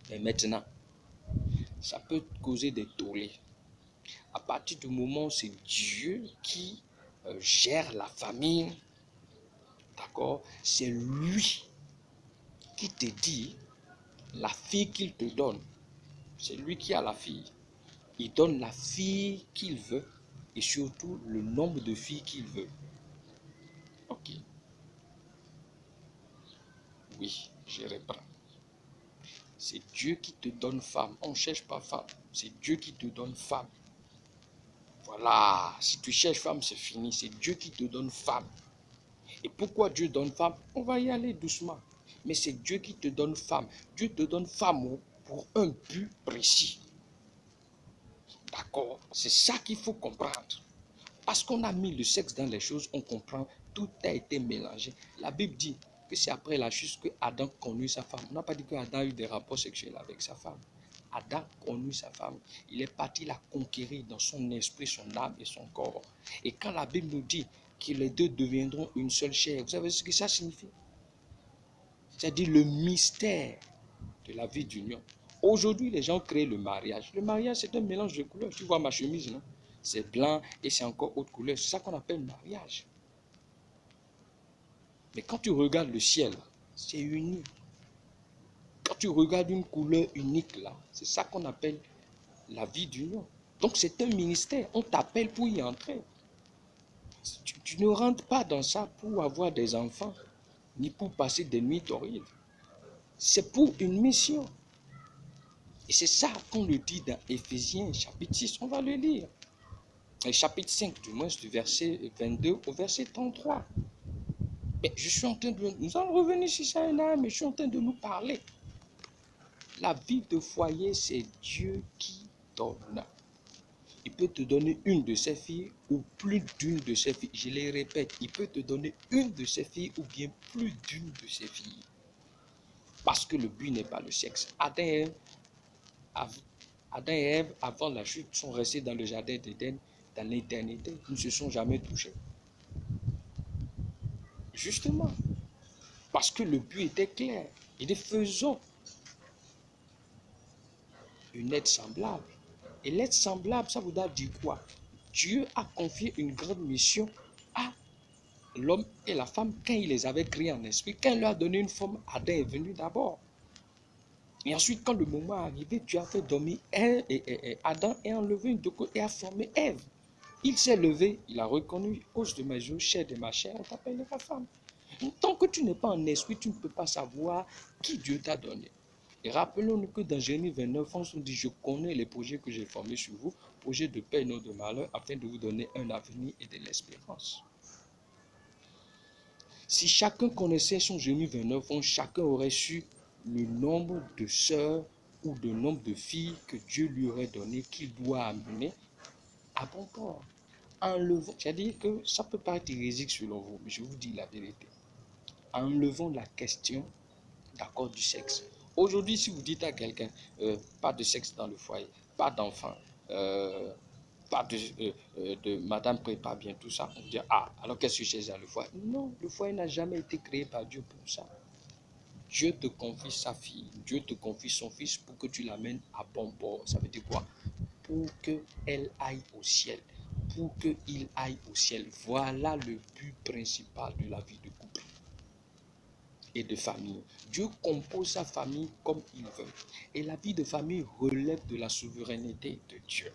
Mais maintenant, ça peut causer des tollés. À partir du moment où c'est Dieu qui gère la famille, d'accord, c'est lui qui te dit la fille qu'il te donne, c'est lui qui a la fille. Il donne la fille qu'il veut et surtout le nombre de filles qu'il veut. Ok. Oui, je reprends. C'est Dieu qui te donne femme. On ne cherche pas femme. C'est Dieu qui te donne femme. Voilà. Si tu cherches femme, c'est fini. C'est Dieu qui te donne femme. Et pourquoi Dieu donne femme? On va y aller doucement. Mais c'est Dieu qui te donne femme. Dieu te donne femme pour un but précis. D'accord? C'est ça qu'il faut comprendre. Parce qu'on a mis le sexe dans les choses, on comprend, tout a été mélangé. La Bible dit que c'est après la chute que Adam connut sa femme. On n'a pas dit que Adam a eu des rapports sexuels avec sa femme. Adam connut sa femme. Il est parti la conquérir dans son esprit, son âme et son corps. Et quand la Bible nous dit que les deux deviendront une seule chair, vous savez ce que ça signifie? C'est-à-dire le mystère de la vie d'union. Aujourd'hui, les gens créent le mariage. Le mariage, c'est un mélange de couleurs. Tu vois ma chemise, non? C'est blanc et c'est encore autre couleur. C'est ça qu'on appelle mariage. Mais quand tu regardes le ciel, c'est uni. Quand tu regardes une couleur unique là, c'est ça qu'on appelle la vie d'union. Donc c'est un ministère. On t'appelle pour y entrer. Tu ne rentres pas dans ça pour avoir des enfants, ni pour passer des nuits torrides. C'est pour une mission. Et c'est ça qu'on le dit dans Éphésiens chapitre 6. On va le lire. Chapitre 5 du moins, du verset 22 au verset 33. Mais je suis en train de... Nous allons revenir sur ça et là, mais je suis en train de nous parler. La vie de foyer, c'est Dieu qui donne. Il peut te donner une de ses filles ou plus d'une de ses filles. Je les répète, il peut te donner une de ses filles ou bien plus d'une de ses filles. Parce que le but n'est pas le sexe. Adam et Ève, avant la chute, sont restés dans le jardin d'Éden, dans l'éternité. Ils ne se sont jamais touchés. Justement, parce que le but était clair. Il dit, faisons une aide semblable. Et l'aide semblable, ça voudra dire quoi? Dieu a confié une grande mission à l'homme et la femme quand il les avait créés en esprit. Quand il leur a donné une forme, Adam est venu d'abord. Et ensuite, quand le moment est arrivé, Dieu a fait dormir Adam et enlevé une deco et a formé Ève. Il s'est levé, il a reconnu, os de mes os, chair de ma chair, on t'appellera femme. Tant que tu n'es pas en esprit, tu ne peux pas savoir qui Dieu t'a donné. Et rappelons-nous que dans Jérémie 29, on se dit, je connais les projets que j'ai formés sur vous, projets de paix et non de malheur, afin de vous donner un avenir et de l'espérance. Si chacun connaissait son Jérémie 29, chacun aurait su le nombre de sœurs ou le nombre de filles que Dieu lui aurait donné, qu'il doit amener à bon port. Enlevons, c'est-à-dire que ça peut paraître hérésique selon vous, mais je vous dis la vérité. Enlevons la question d'accord du sexe. Aujourd'hui, si vous dites à quelqu'un, pas de sexe dans le foyer, pas d'enfant, pas de madame prépare bien tout ça, on dit, ah, alors qu'est-ce que c'est dans le foyer? Non, le foyer n'a jamais été créé par Dieu pour ça. Dieu te confie sa fille, Dieu te confie son fils pour que tu l'amènes à bon port. Ça veut dire quoi? Pour qu'elle aille au ciel, pour qu'il aille au ciel. Voilà le but principal de la vie de couple et de famille. Dieu compose sa famille comme il veut. Et la vie de famille relève de la souveraineté de Dieu.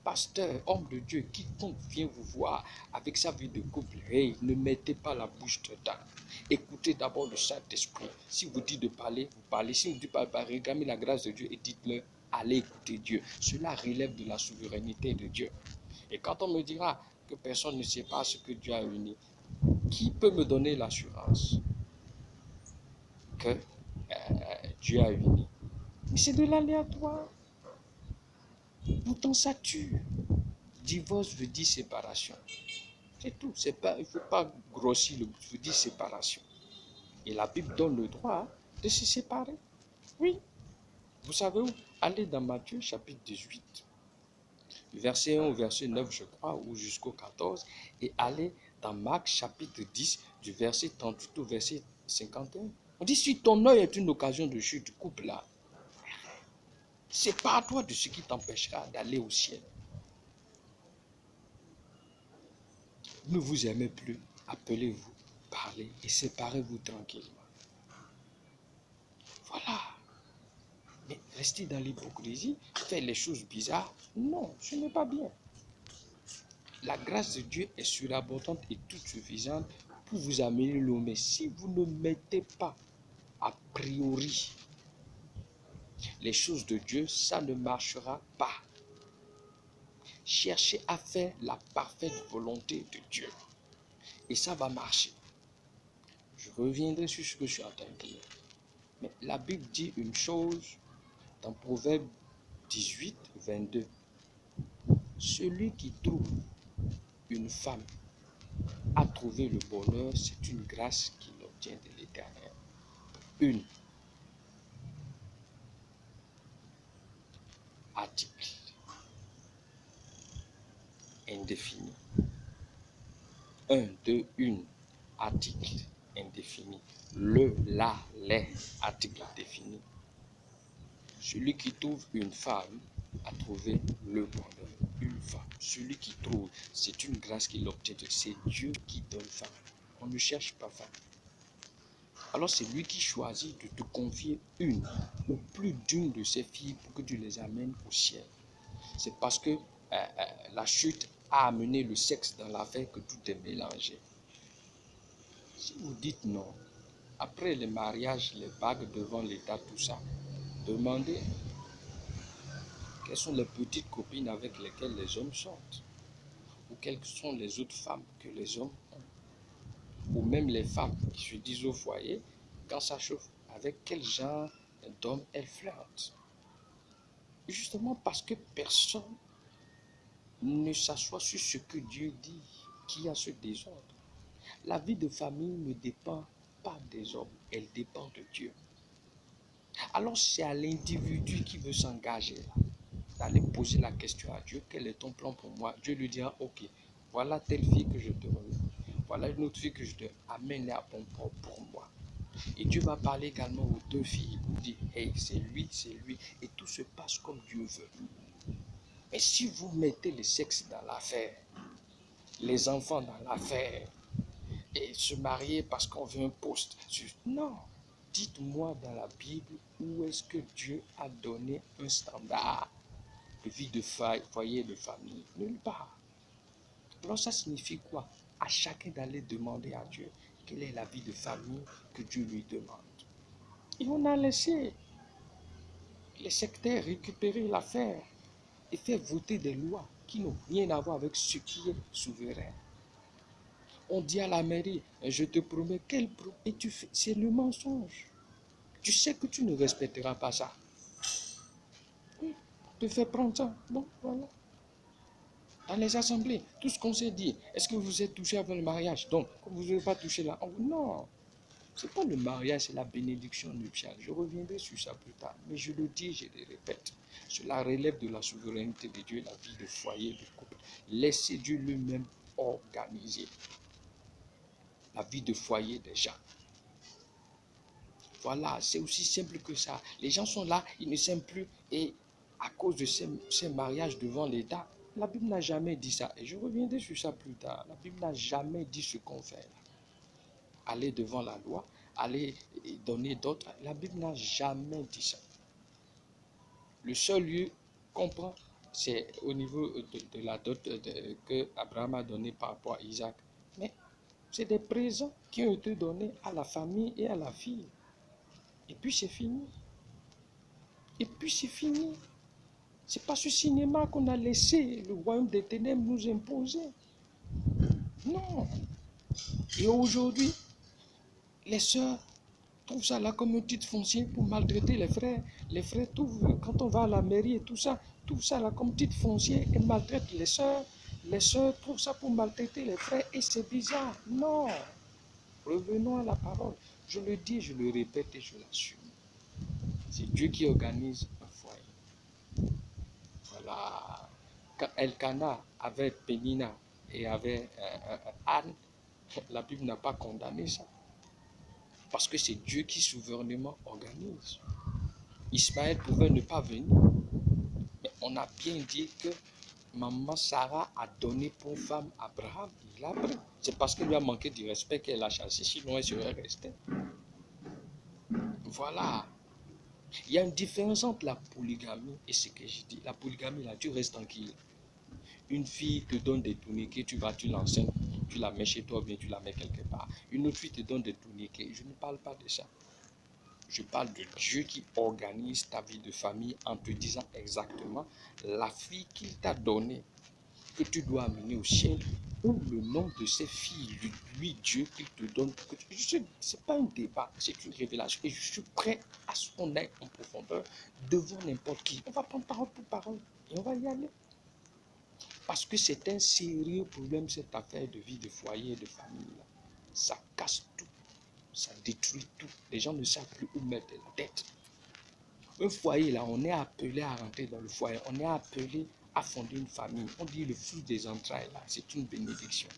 Pasteur, homme de Dieu, quiconque vient vous voir avec sa vie de couple, hey, ne mettez pas la bouche dedans. Écoutez d'abord le Saint-Esprit. Si vous dites de parler, vous parlez. Si vous dites de parler, réclamez la grâce de Dieu et dites-le, allez écouter Dieu. Cela relève de la souveraineté de Dieu. Et quand on me dira que personne ne sait pas ce que Dieu a uni, qui peut me donner l'assurance que Dieu a uni? Mais c'est de l'aléatoire. Pourtant, ça tue. Divorce veut dire séparation. C'est tout. Il ne faut pas grossir le veut dire séparation. Et la Bible donne le droit de se séparer. Oui. Vous savez où? Allez dans Matthieu chapitre 18, verset 1 au verset 9, je crois, ou jusqu'au 14, et allez dans Marc chapitre 10, du verset 38 au verset 51. On dit, si ton œil est une occasion de chute, coupe-la. Sépare-toi de ce qui t'empêchera d'aller au ciel. Ne vous aimez plus, appelez-vous, parlez et séparez-vous tranquillement. Voilà. rester dans l'hypocrisie, faire les choses bizarres. Non, ce n'est pas bien. La grâce de Dieu est surabondante et toute suffisante pour vous amener l'eau. Mais si vous ne mettez pas a priori les choses de Dieu, ça ne marchera pas. Cherchez à faire la parfaite volonté de Dieu. Et ça va marcher. Je reviendrai sur ce que je suis en train de dire. Mais la Bible dit une chose dans Proverbe 18, 22. Celui qui trouve une femme a trouvé le bonheur, c'est une grâce qu'il obtient de l'Éternel. Une. Article indéfini. Un, deux, une. Article indéfini. Le, la, les. Article défini. Celui qui trouve une femme a trouvé le bonheur. Une femme. Celui qui trouve, c'est une grâce qu'il obtient. C'est Dieu qui donne femme. On ne cherche pas femme. Alors c'est lui qui choisit de te confier une ou plus d'une de ses filles pour que tu les amènes au ciel. C'est parce que la chute a amené le sexe dans l'affaire que tout est mélangé. Si vous dites non, après les mariages, les bagues devant l'État, tout ça, demandez quelles sont les petites copines avec lesquelles les hommes sortent, ou quelles sont les autres femmes que les hommes ont, ou même les femmes qui se disent au foyer, quand ça chauffe, avec quel genre d'homme elles flirtent. Justement parce que personne ne s'assoit sur ce que Dieu dit, qu'il y a ce désordre. La vie de famille ne dépend pas des hommes, elle dépend de Dieu. Alors c'est à l'individu qui veut s'engager là, d'aller poser la question à Dieu, quel est ton plan pour moi? Dieu lui dira, ok, voilà telle fille que je te donne, voilà une autre fille que je te amène à bon port pour moi. Et Dieu va parler également aux deux filles pour dire, hey, c'est lui, et tout se passe comme Dieu veut. Mais si vous mettez le sexe dans l'affaire, les enfants dans l'affaire, et se marier parce qu'on veut un poste, non. Dites-moi dans la Bible où est-ce que Dieu a donné un standard de vie de foyer de famille. Nulle part. Alors ça signifie quoi? À chacun d'aller demander à Dieu quelle est la vie de famille que Dieu lui demande. Et on a laissé les sectaires récupérer l'affaire et faire voter des lois qui n'ont rien à voir avec ce qui est souverain. On dit à la mairie, je te promets, et tu fais, c'est le mensonge. Tu sais que tu ne respecteras pas ça. Te faire prendre ça. Bon, voilà. Dans les assemblées, tout ce qu'on s'est dit, est-ce que vous êtes touché avant le mariage? Donc, vous ne pas touché là. Non, ce n'est pas le mariage, c'est la bénédiction nuptiale. Je reviendrai sur ça plus tard. Mais je le dis, je le répète. Cela relève de la souveraineté de Dieu, la vie de foyer, de couple. Laissez Dieu lui-même organiser la vie de foyer des gens. Voilà, c'est aussi simple que ça. Les gens sont là, ils ne s'aiment plus et à cause de ces mariages devant l'État, la Bible n'a jamais dit ça. Et je reviendrai sur ça plus tard. La Bible n'a jamais dit ce qu'on fait là. Aller devant la loi, aller donner d'autres. La Bible n'a jamais dit ça. Le seul lieu qu'on prend, c'est au niveau de la dot que Abraham a donné par rapport à Isaac. Mais c'est des présents qui ont été donnés à la famille et à la fille. Et puis c'est fini. Et puis c'est fini. C'est pas ce cinéma qu'on a laissé le royaume des ténèbres nous imposer. Non. Et aujourd'hui, les sœurs trouvent ça là comme un titre foncier pour maltraiter les frères. Les frères trouvent, quand on va à la mairie et tout ça, trouvent ça là comme titre foncier et maltraitent les sœurs. Les sœurs trouvent ça pour maltraiter les frères et c'est bizarre. Non. Revenons à la parole. Je le dis, je le répète et je l'assume. C'est Dieu qui organise un foyer. Voilà. Quand Elkanah avait Pénina et avait Anne, la Bible n'a pas condamné ça. Parce que c'est Dieu qui souverainement organise. Ismaël pouvait ne pas venir. Mais on a bien dit que maman Sarah a donné pour femme Abraham. Il a pris. C'est parce qu'il lui a manqué du respect qu'elle a chassé, sinon elle serait restée. Voilà. Il y a une différence entre la polygamie et ce que je dis. La polygamie, là, tu restes tranquille. Une fille te donne des tourniquets, tu l'enseignes, tu la mets chez toi, ou bien tu la mets quelque part. Une autre fille te donne des tourniquets. Je ne parle pas de ça. Je parle de Dieu qui organise ta vie de famille en te disant exactement la fille qu'il t'a donnée, que tu dois amener au ciel, ou le nom de ces filles, lui, Dieu, qu'il te donne. Ce n'est pas un débat, c'est une révélation. Et je suis prêt à ce qu'on aille en profondeur devant n'importe qui. On va prendre parole pour parole et on va y aller. Parce que c'est un sérieux problème, cette affaire de vie, de foyer et de famille. Là. Ça casse tout, ça détruit tout. Les gens ne savent plus où mettre la tête. Un foyer, là, on est appelé à rentrer dans le foyer. On est appelé à fonder une famille. On dit le fruit des entrailles, là, c'est une bénédiction.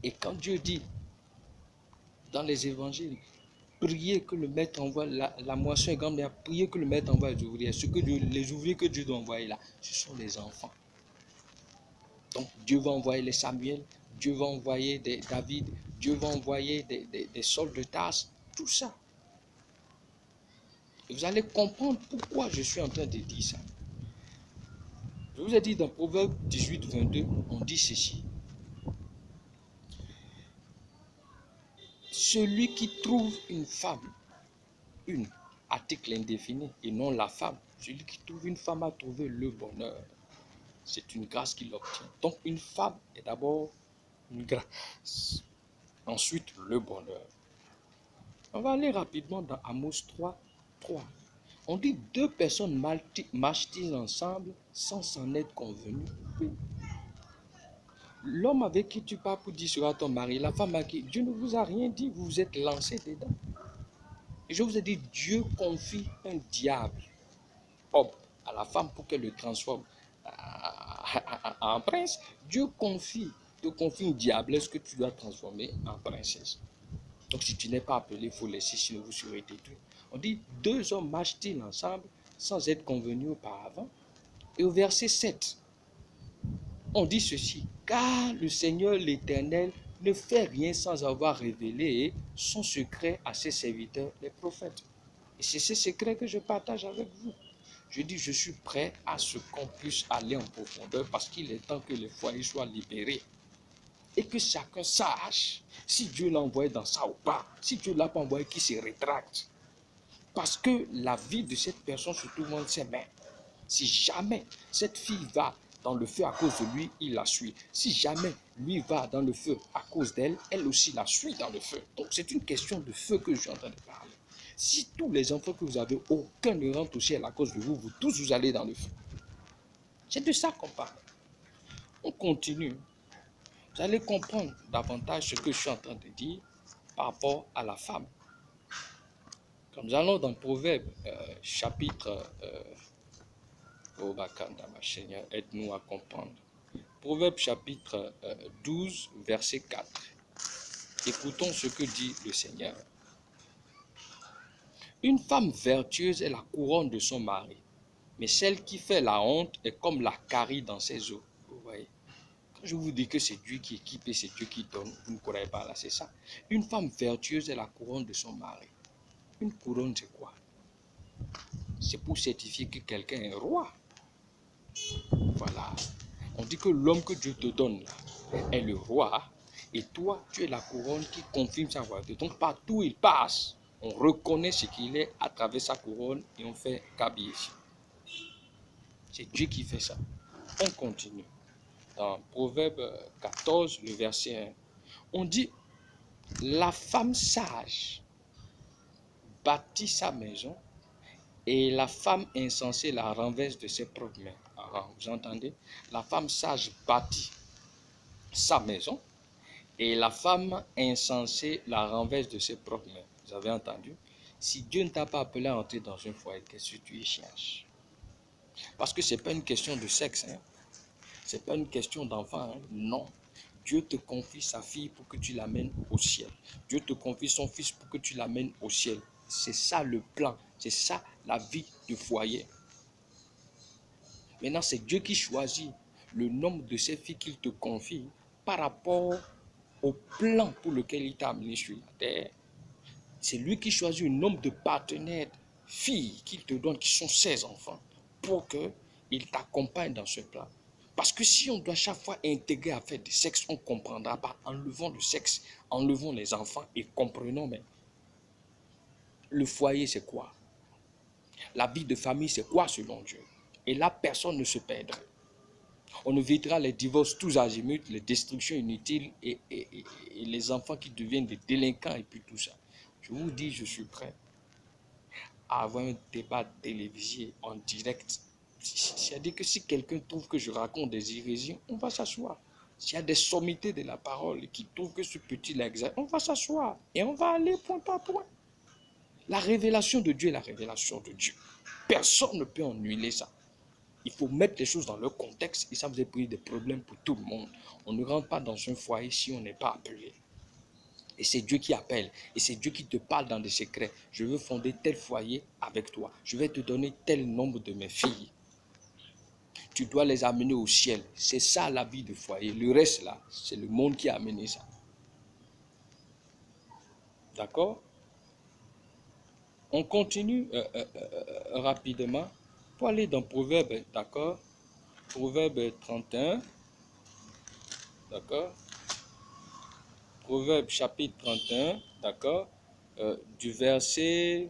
Et quand Dieu dit, dans les évangiles, priez que le maître envoie, la moisson est grande, priez que le maître envoie les ouvriers. Les ouvriers que Dieu doit envoyer là, ce sont les enfants. Donc Dieu va envoyer les Samuel, Dieu va envoyer des David, Dieu va envoyer des Sauls de Tarse, tout ça. Et vous allez comprendre pourquoi je suis en train de dire ça. Je vous ai dit dans Proverbe 18, 22, on dit ceci. Celui qui trouve une femme, une, article indéfini, et non la femme, celui qui trouve une femme a trouvé le bonheur. C'est une grâce qu'il obtient. Donc une femme est d'abord une grâce. Ensuite, le bonheur. On va aller rapidement dans Amos 3, 3. On dit deux personnes marchent-ils ensemble sans s'en être convenus. Oui. L'homme avec qui tu parles pour dire sera ton mari, la femme à qui Dieu ne vous a rien dit, vous vous êtes lancé dedans. Et je vous ai dit, Dieu confie un diable à la femme pour qu'elle le transforme en prince. Dieu te confie une diablesse que tu dois transformer en princesse. Donc si tu n'es pas appelé, il faut laisser, sinon vous serez détruit. On dit, deux hommes marchent-ils ensemble sans être convenus auparavant? Et au verset 7, on dit ceci, car le Seigneur l'Éternel ne fait rien sans avoir révélé son secret à ses serviteurs, les prophètes. Et c'est ce secret que je partage avec vous. Je dis, je suis prêt à ce qu'on puisse aller en profondeur parce qu'il est temps que les foyers soient libérés. Et que chacun sache si Dieu l'a envoyé dans ça ou pas. Si Dieu ne l'a pas envoyé, qu'il se rétracte. Parce que la vie de cette personne se trouve entre ses mains. Si jamais cette fille va dans le feu à cause de lui, il la suit. Si jamais lui va dans le feu à cause d'elle, elle aussi la suit dans le feu. Donc c'est une question de feu que je suis en train de parler. Si tous les enfants que vous avez, aucun ne rentre au ciel à cause de vous, vous tous vous allez dans le feu. C'est de ça qu'on parle. On continue. Vous allez comprendre davantage ce que je suis en train de dire par rapport à la femme. Comme nous allons dans Proverbe, chapitre... oh, Bakanda, ma Seigneur, aide-nous à comprendre. Proverbe, chapitre 12, verset 4. Écoutons ce que dit le Seigneur. Une femme vertueuse est la couronne de son mari, mais celle qui fait la honte est comme la carie dans ses os. Vous voyez? Je vous dis que c'est Dieu qui équipe et c'est Dieu qui donne. Vous ne croyez pas là, c'est ça. Une femme vertueuse est la couronne de son mari. Une couronne, c'est quoi? C'est pour certifier que quelqu'un est roi. Voilà. On dit que l'homme que Dieu te donne là est le roi. Et toi, tu es la couronne qui confirme sa royauté. Donc partout où il passe, on reconnaît ce qu'il est à travers sa couronne et on fait cabir. C'est Dieu qui fait ça. On continue. Dans Proverbe 14, le verset 1, on dit, la femme sage bâtit sa maison et la femme insensée la renverse de ses propres mains. Ah, vous entendez? La femme sage bâtit sa maison et la femme insensée la renverse de ses propres mains. Vous avez entendu? Si Dieu ne t'a pas appelé à entrer dans un foyer, qu'est-ce que tu y cherches? Parce que ce n'est pas une question de sexe, hein? Ce n'est pas une question d'enfant, hein? Non. Dieu te confie sa fille pour que tu l'amènes au ciel. Dieu te confie son fils pour que tu l'amènes au ciel. C'est ça le plan. C'est ça la vie du foyer. Maintenant, c'est Dieu qui choisit le nombre de ses filles qu'il te confie par rapport au plan pour lequel il t'a amené sur la terre. C'est lui qui choisit un nombre de partenaires, filles qu'il te donne, qui sont ses enfants, pour qu'il t'accompagne dans ce plan. Parce que si on doit chaque fois intégrer à faire du sexe, on ne comprendra pas. Enlevons le sexe, enlevons les enfants et comprenons, mais le foyer, c'est quoi? La vie de famille, c'est quoi selon Dieu? Et là, personne ne se perdra. On évitera les divorces tous azimuts, les destructions inutiles et les enfants qui deviennent des délinquants et puis tout ça. Je vous dis, je suis prêt à avoir un débat télévisé en direct. C'est-à-dire que si quelqu'un trouve que je raconte des hérésies, on va s'asseoir. S'il y a des sommités de la parole qui trouvent que ce petit-là exagère, on va s'asseoir et on va aller point par point. La révélation de Dieu est la révélation de Dieu. Personne ne peut ennuyer ça. Il faut mettre les choses dans leur contexte et ça vous a pris des problèmes pour tout le monde. On ne rentre pas dans un foyer si on n'est pas appelé. Et c'est Dieu qui appelle. Et c'est Dieu qui te parle dans des secrets. Je veux fonder tel foyer avec toi. Je vais te donner tel nombre de mes filles. Tu dois les amener au ciel. C'est ça la vie de foyer. Le reste là, c'est le monde qui a amené ça. D'accord? On continue rapidement pour aller dans Proverbe, d'accord? Proverbe 31, d'accord? Proverbe chapitre 31, d'accord? Du verset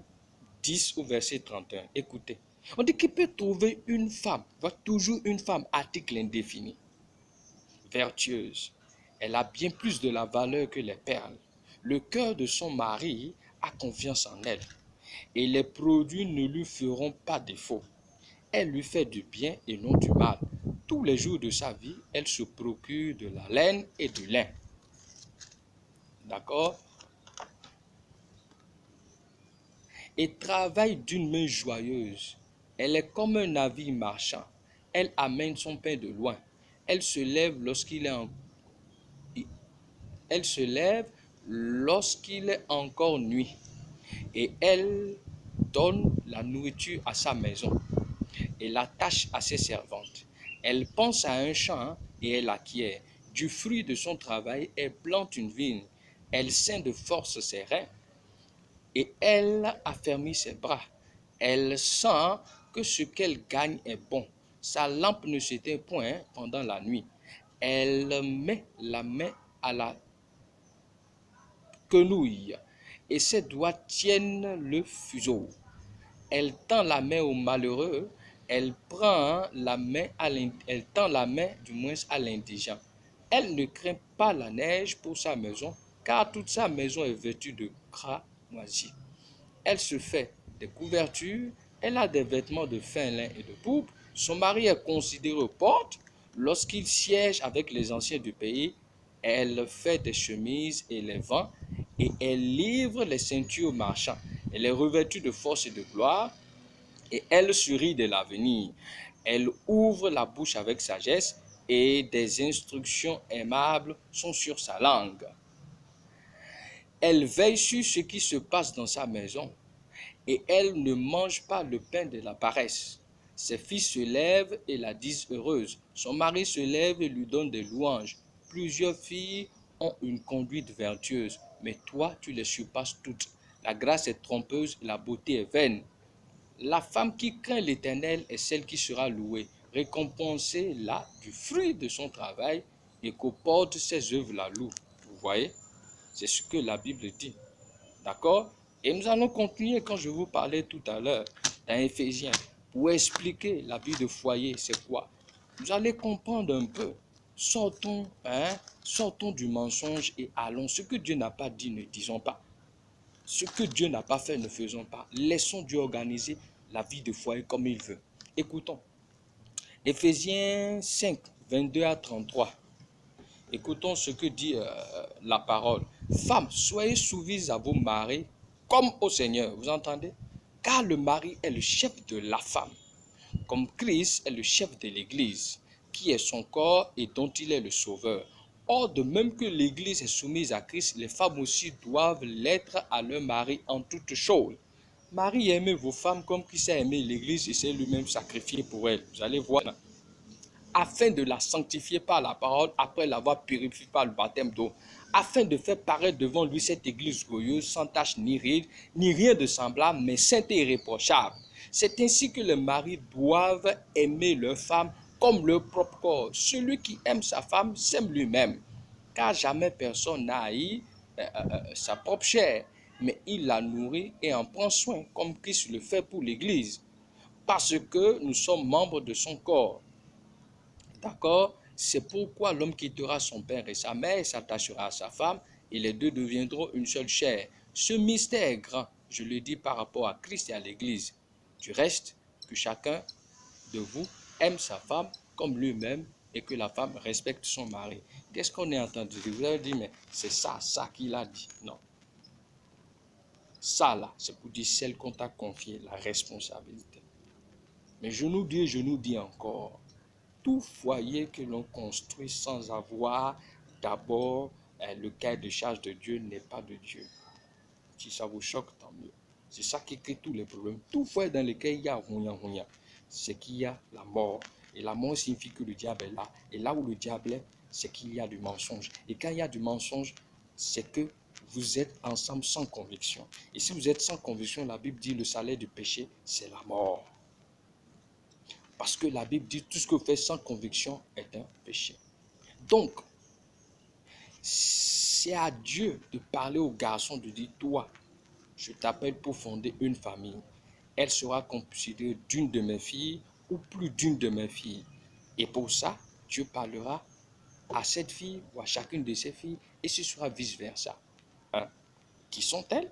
10 au verset 31. Écoutez, on dit qu'il peut trouver une femme, voit toujours une femme, article indéfini, vertueuse. Elle a bien plus de la valeur que les perles. Le cœur de son mari a confiance en elle et les produits ne lui feront pas défaut. Elle lui fait du bien et non du mal. Tous les jours de sa vie, elle se procure de la laine et du lin. D'accord? Et travaille d'une main joyeuse. Elle est comme un navire marchand. Elle amène son pain de loin. Elle se lève lorsqu'il est encore nuit. Et elle donne la nourriture à sa maison et la tâche à ses servantes. Elle pense à un champ et elle acquiert. Du fruit de son travail, elle plante une vigne. Elle ceint de force ses reins et elle affermit ses bras. Elle sent que ce qu'elle gagne est bon. Sa lampe ne s'éteint point pendant la nuit. Elle met la main à la quenouille et ses doigts tiennent le fuseau. Elle tend la main au malheureux, elle tend la main du moins à l'indigent. Elle ne craint pas la neige pour sa maison, car toute sa maison est vêtue de gras moisi. Elle se fait des couvertures, elle a des vêtements de fin lin et de pourpre. Son mari est considéré aux portes. Lorsqu'il siège avec les anciens du pays, elle fait des chemises et les vend, et elle livre les ceintures aux marchands. Elle est revêtue de force et de gloire, et elle sourit de l'avenir. Elle ouvre la bouche avec sagesse, et des instructions aimables sont sur sa langue. Elle veille sur ce qui se passe dans sa maison, et elle ne mange pas le pain de la paresse. Ses fils se lèvent et la disent heureuse. Son mari se lève et lui donne des louanges. Plusieurs filles ont une conduite vertueuse, mais toi, tu les surpasses toutes. La grâce est trompeuse et la beauté est vaine. La femme qui craint l'Éternel est celle qui sera louée. Récompensée là du fruit de son travail et qu'au porte ses œuvres la louent. Vous voyez? C'est ce que la Bible dit. D'accord? Et nous allons continuer quand je vous parlais tout à l'heure dans Éphésiens pour expliquer la vie de foyer, c'est quoi? Vous allez comprendre un peu. Sortons du mensonge et allons. Ce que Dieu n'a pas dit, ne disons pas. Ce que Dieu n'a pas fait, ne faisons pas. Laissons Dieu organiser la vie de foyer comme il veut. Écoutons. Éphésiens 5, 22 à 33. Écoutons ce que dit la parole. Femmes, soyez soumises à vos maris comme au Seigneur. Vous entendez? Car le mari est le chef de la femme, comme Christ est le chef de l'Église, qui est son corps et dont il est le sauveur. Or, de même que l'Église est soumise à Christ, les femmes aussi doivent l'être à leur mari en toutes choses. Marie, aimez vos femmes comme Christ a aimé l'Église et s'est lui-même sacrifié pour elle. Vous allez voir. Afin de la sanctifier par la parole, après l'avoir purifiée par le baptême d'eau, afin de faire paraître devant lui cette église glorieuse, sans tache ni ride, ni rien de semblable, mais sainte et irréprochable. C'est ainsi que les maris doivent aimer leur femme comme leur propre corps. Celui qui aime sa femme s'aime lui-même, car jamais personne n'a haï sa propre chair, mais il la nourrit et en prend soin, comme Christ le fait pour l'Église, parce que nous sommes membres de son corps. D'accord? C'est pourquoi l'homme quittera son père et sa mère et s'attachera à sa femme, et les deux deviendront une seule chair. Ce mystère est grand, je le dis par rapport à Christ et à l'Église. Du reste, que chacun de vous aime sa femme comme lui-même et que la femme respecte son mari. Qu'est-ce qu'on est en train de dire? Vous avez dit, mais c'est ça qu'il a dit. Non. Ça là, c'est pour dire celle qu'on t'a confiée, la responsabilité. Mais je nous dis encore, tout foyer que l'on construit sans avoir d'abord le cahier de charge de Dieu n'est pas de Dieu. Si ça vous choque, tant mieux. C'est ça qui crée tous les problèmes. Tout foyer dans lequel il y a rounia, c'est qu'il y a la mort. Et la mort signifie que le diable est là. Et là où le diable est, c'est qu'il y a du mensonge. Et quand il y a du mensonge, c'est que vous êtes ensemble sans conviction. Et si vous êtes sans conviction, la Bible dit le salaire du péché, c'est la mort. Parce que la Bible dit tout ce que vous faites sans conviction est un péché. Donc, c'est à Dieu de parler au garçon, de dire, toi, je t'appelle pour fonder une famille. Elle sera considérée d'une de mes filles ou plus d'une de mes filles. Et pour ça, Dieu parlera à cette fille ou à chacune de ses filles et ce sera vice-versa. 1. Qui sont-elles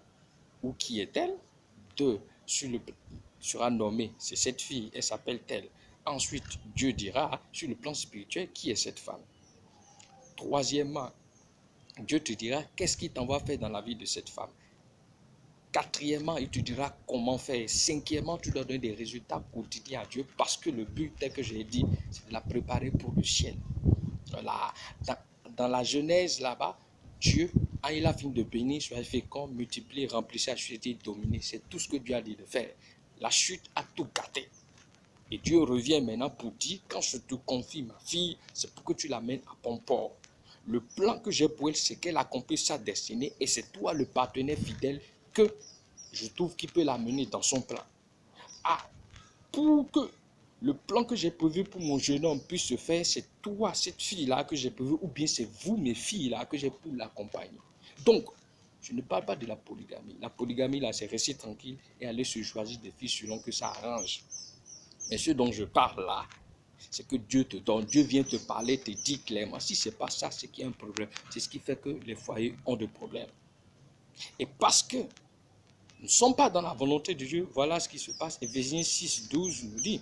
ou qui est-elle? 2. Sera nommée, c'est cette fille, elle s'appelle telle. Ensuite, Dieu dira sur le plan spirituel qui est cette femme. Troisièmement, Dieu te dira qu'est-ce qu'il t'envoie faire dans la vie de cette femme. Quatrièmement, il te dira comment faire. Cinquièmement, tu dois donner des résultats quotidiens à Dieu parce que le but, tel que j'ai dit, c'est de la préparer pour le ciel. Voilà. Dans la Genèse, là-bas, Dieu, quand il a fini de bénir, soyez féconds, multipliez, remplissez la société, dominez. C'est tout ce que Dieu a dit de faire. La chute a tout gâté. Et Dieu revient maintenant pour dire, quand je te confie ma fille, c'est pour que tu l'amènes à bon port. Le plan que j'ai pour elle, c'est qu'elle accomplisse sa destinée et c'est toi le partenaire fidèle que je trouve qui peut l'amener dans son plan. Ah, pour que le plan que j'ai prévu pour mon jeune homme puisse se faire, c'est toi, cette fille-là que j'ai prévu, ou bien c'est vous, mes filles-là, que j'ai pour l'accompagner. Donc, je ne parle pas de la polygamie. La polygamie, là, c'est rester tranquille et aller se choisir des filles selon que ça arrange. Mais ce dont je parle là, c'est que Dieu te donne, Dieu vient te parler, te dit clairement. Si ce n'est pas ça, c'est qu'il y a un problème. C'est ce qui fait que les foyers ont des problèmes. Et parce que nous ne sommes pas dans la volonté de Dieu, voilà ce qui se passe. Éphésiens 6, 12 nous dit,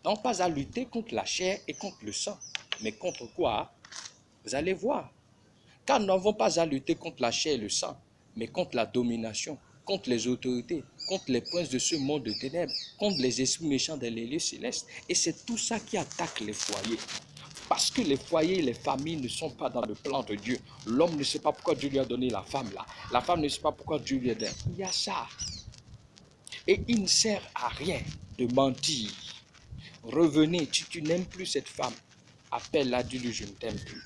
non pas à lutter contre la chair et contre le sang, mais contre quoi? Vous allez voir. Car nous n'avons pas à lutter contre la chair et le sang, mais contre la domination, contre les autorités, contre les princes de ce monde de ténèbres, contre les esprits méchants dans les lieux célestes. Et c'est tout ça qui attaque les foyers. Parce que les foyers et les familles ne sont pas dans le plan de Dieu. L'homme ne sait pas pourquoi Dieu lui a donné la femme là. La femme ne sait pas pourquoi Dieu lui a donné. Il y a ça. Et il ne sert à rien de mentir. Revenez, si tu n'aimes plus cette femme, appelle-la, dis-lui je ne t'aime plus.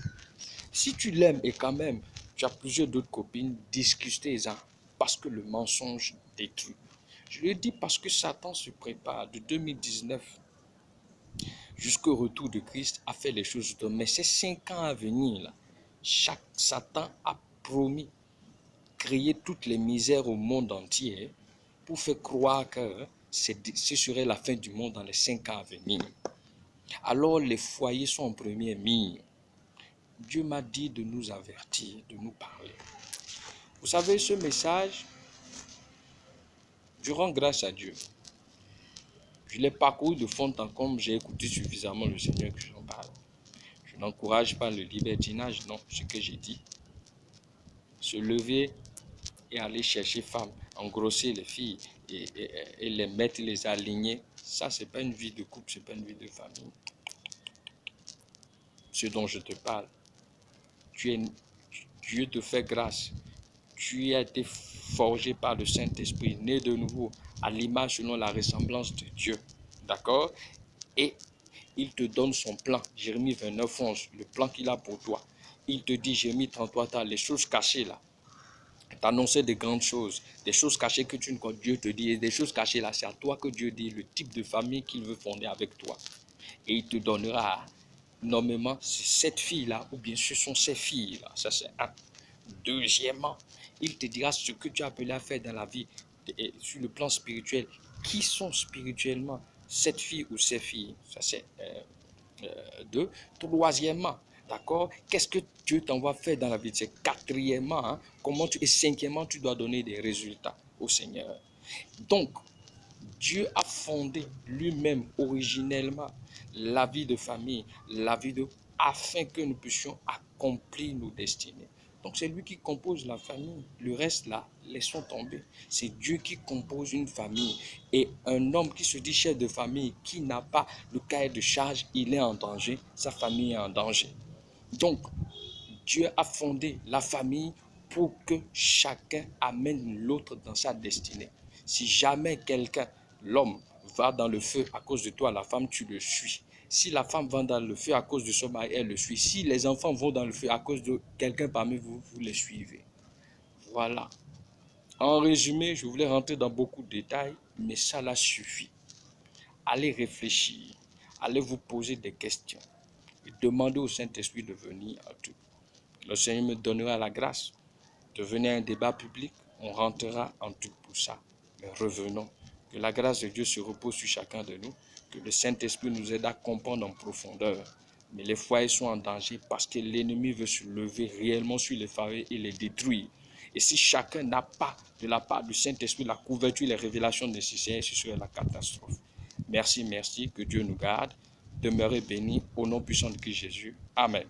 Si tu l'aimes et quand même tu as plusieurs d'autres copines, discutez-en parce que le mensonge détruit. Je le dis parce que Satan se prépare de 2019 jusqu'au retour de Christ à faire les choses d'autres. Mais ces 5 ans à venir, là, Satan a promis créer toutes les misères au monde entier pour faire croire que ce serait la fin du monde dans les 5 ans à venir. Alors les foyers sont en première ligne. Dieu m'a dit de nous avertir, de nous parler. Vous savez, ce message, je rends grâce à Dieu. Je l'ai parcouru de fond en comble, j'ai écouté suffisamment le Seigneur que j'en parle. Je n'encourage pas le libertinage, non, ce que j'ai dit. Se lever et aller chercher femmes, engrosser les filles et les mettre, les aligner, ça, ce n'est pas une vie de couple, ce n'est pas une vie de famille. Ce dont je te parle, Dieu te fait grâce. Tu as été forgé par le Saint-Esprit, né de nouveau, à l'image selon la ressemblance de Dieu. D'accord? Et il te donne son plan. Jérémie 29, 11, le plan qu'il a pour toi. Il te dit, j'ai mis en toi les choses cachées là. T'annoncer des grandes choses, des choses cachées que tu ne connais, Dieu te dit, et des choses cachées là, c'est à toi que Dieu dit le type de famille qu'il veut fonder avec toi. Et il te donnera, nommément, cette fille-là, ou bien ce sont ces filles-là. Ça, c'est un. Deuxièmement, il te dira ce que tu as appelé à faire dans la vie, et sur le plan spirituel. Qui sont spirituellement cette fille ou ces filles? Ça, c'est deux. Troisièmement, d'accord, qu'est-ce que Dieu t'envoie faire dans la vie? C'est quatrièmement, hein, comment tu, et cinquièmement, tu dois donner des résultats au Seigneur. Donc, Dieu a fondé lui-même originellement la vie de famille, la vie de, afin que nous puissions accomplir nos destinées. Donc c'est lui qui compose la famille. Le reste là, laissons tomber. C'est Dieu qui compose une famille. Et un homme qui se dit chef de famille, qui n'a pas le cahier de charge, il est en danger. Sa famille est en danger. Donc, Dieu a fondé la famille pour que chacun amène l'autre dans sa destinée. Si jamais quelqu'un, l'homme, va dans le feu à cause de toi, la femme, tu le suis. Si la femme va dans le feu à cause de son mari, elle le suit. Si les enfants vont dans le feu à cause de quelqu'un parmi vous, vous les suivez. Voilà. En résumé, je voulais rentrer dans beaucoup de détails, mais ça là suffit. Allez réfléchir, allez vous poser des questions et demandez au Saint-Esprit de venir à tout. Le Seigneur me donnera la grâce de venir à un débat public. On rentrera en tout pour ça. Mais revenons. Que la grâce de Dieu se repose sur chacun de nous. Que le Saint-Esprit nous aide à comprendre en profondeur. Mais les foyers sont en danger parce que l'ennemi veut se lever réellement sur les foyers et les détruire. Et si chacun n'a pas de la part du Saint-Esprit la couverture et les révélations nécessaires, ce serait la catastrophe. Merci, merci. Que Dieu nous garde. Demeurez bénis au nom puissant de Christ Jésus. Amen.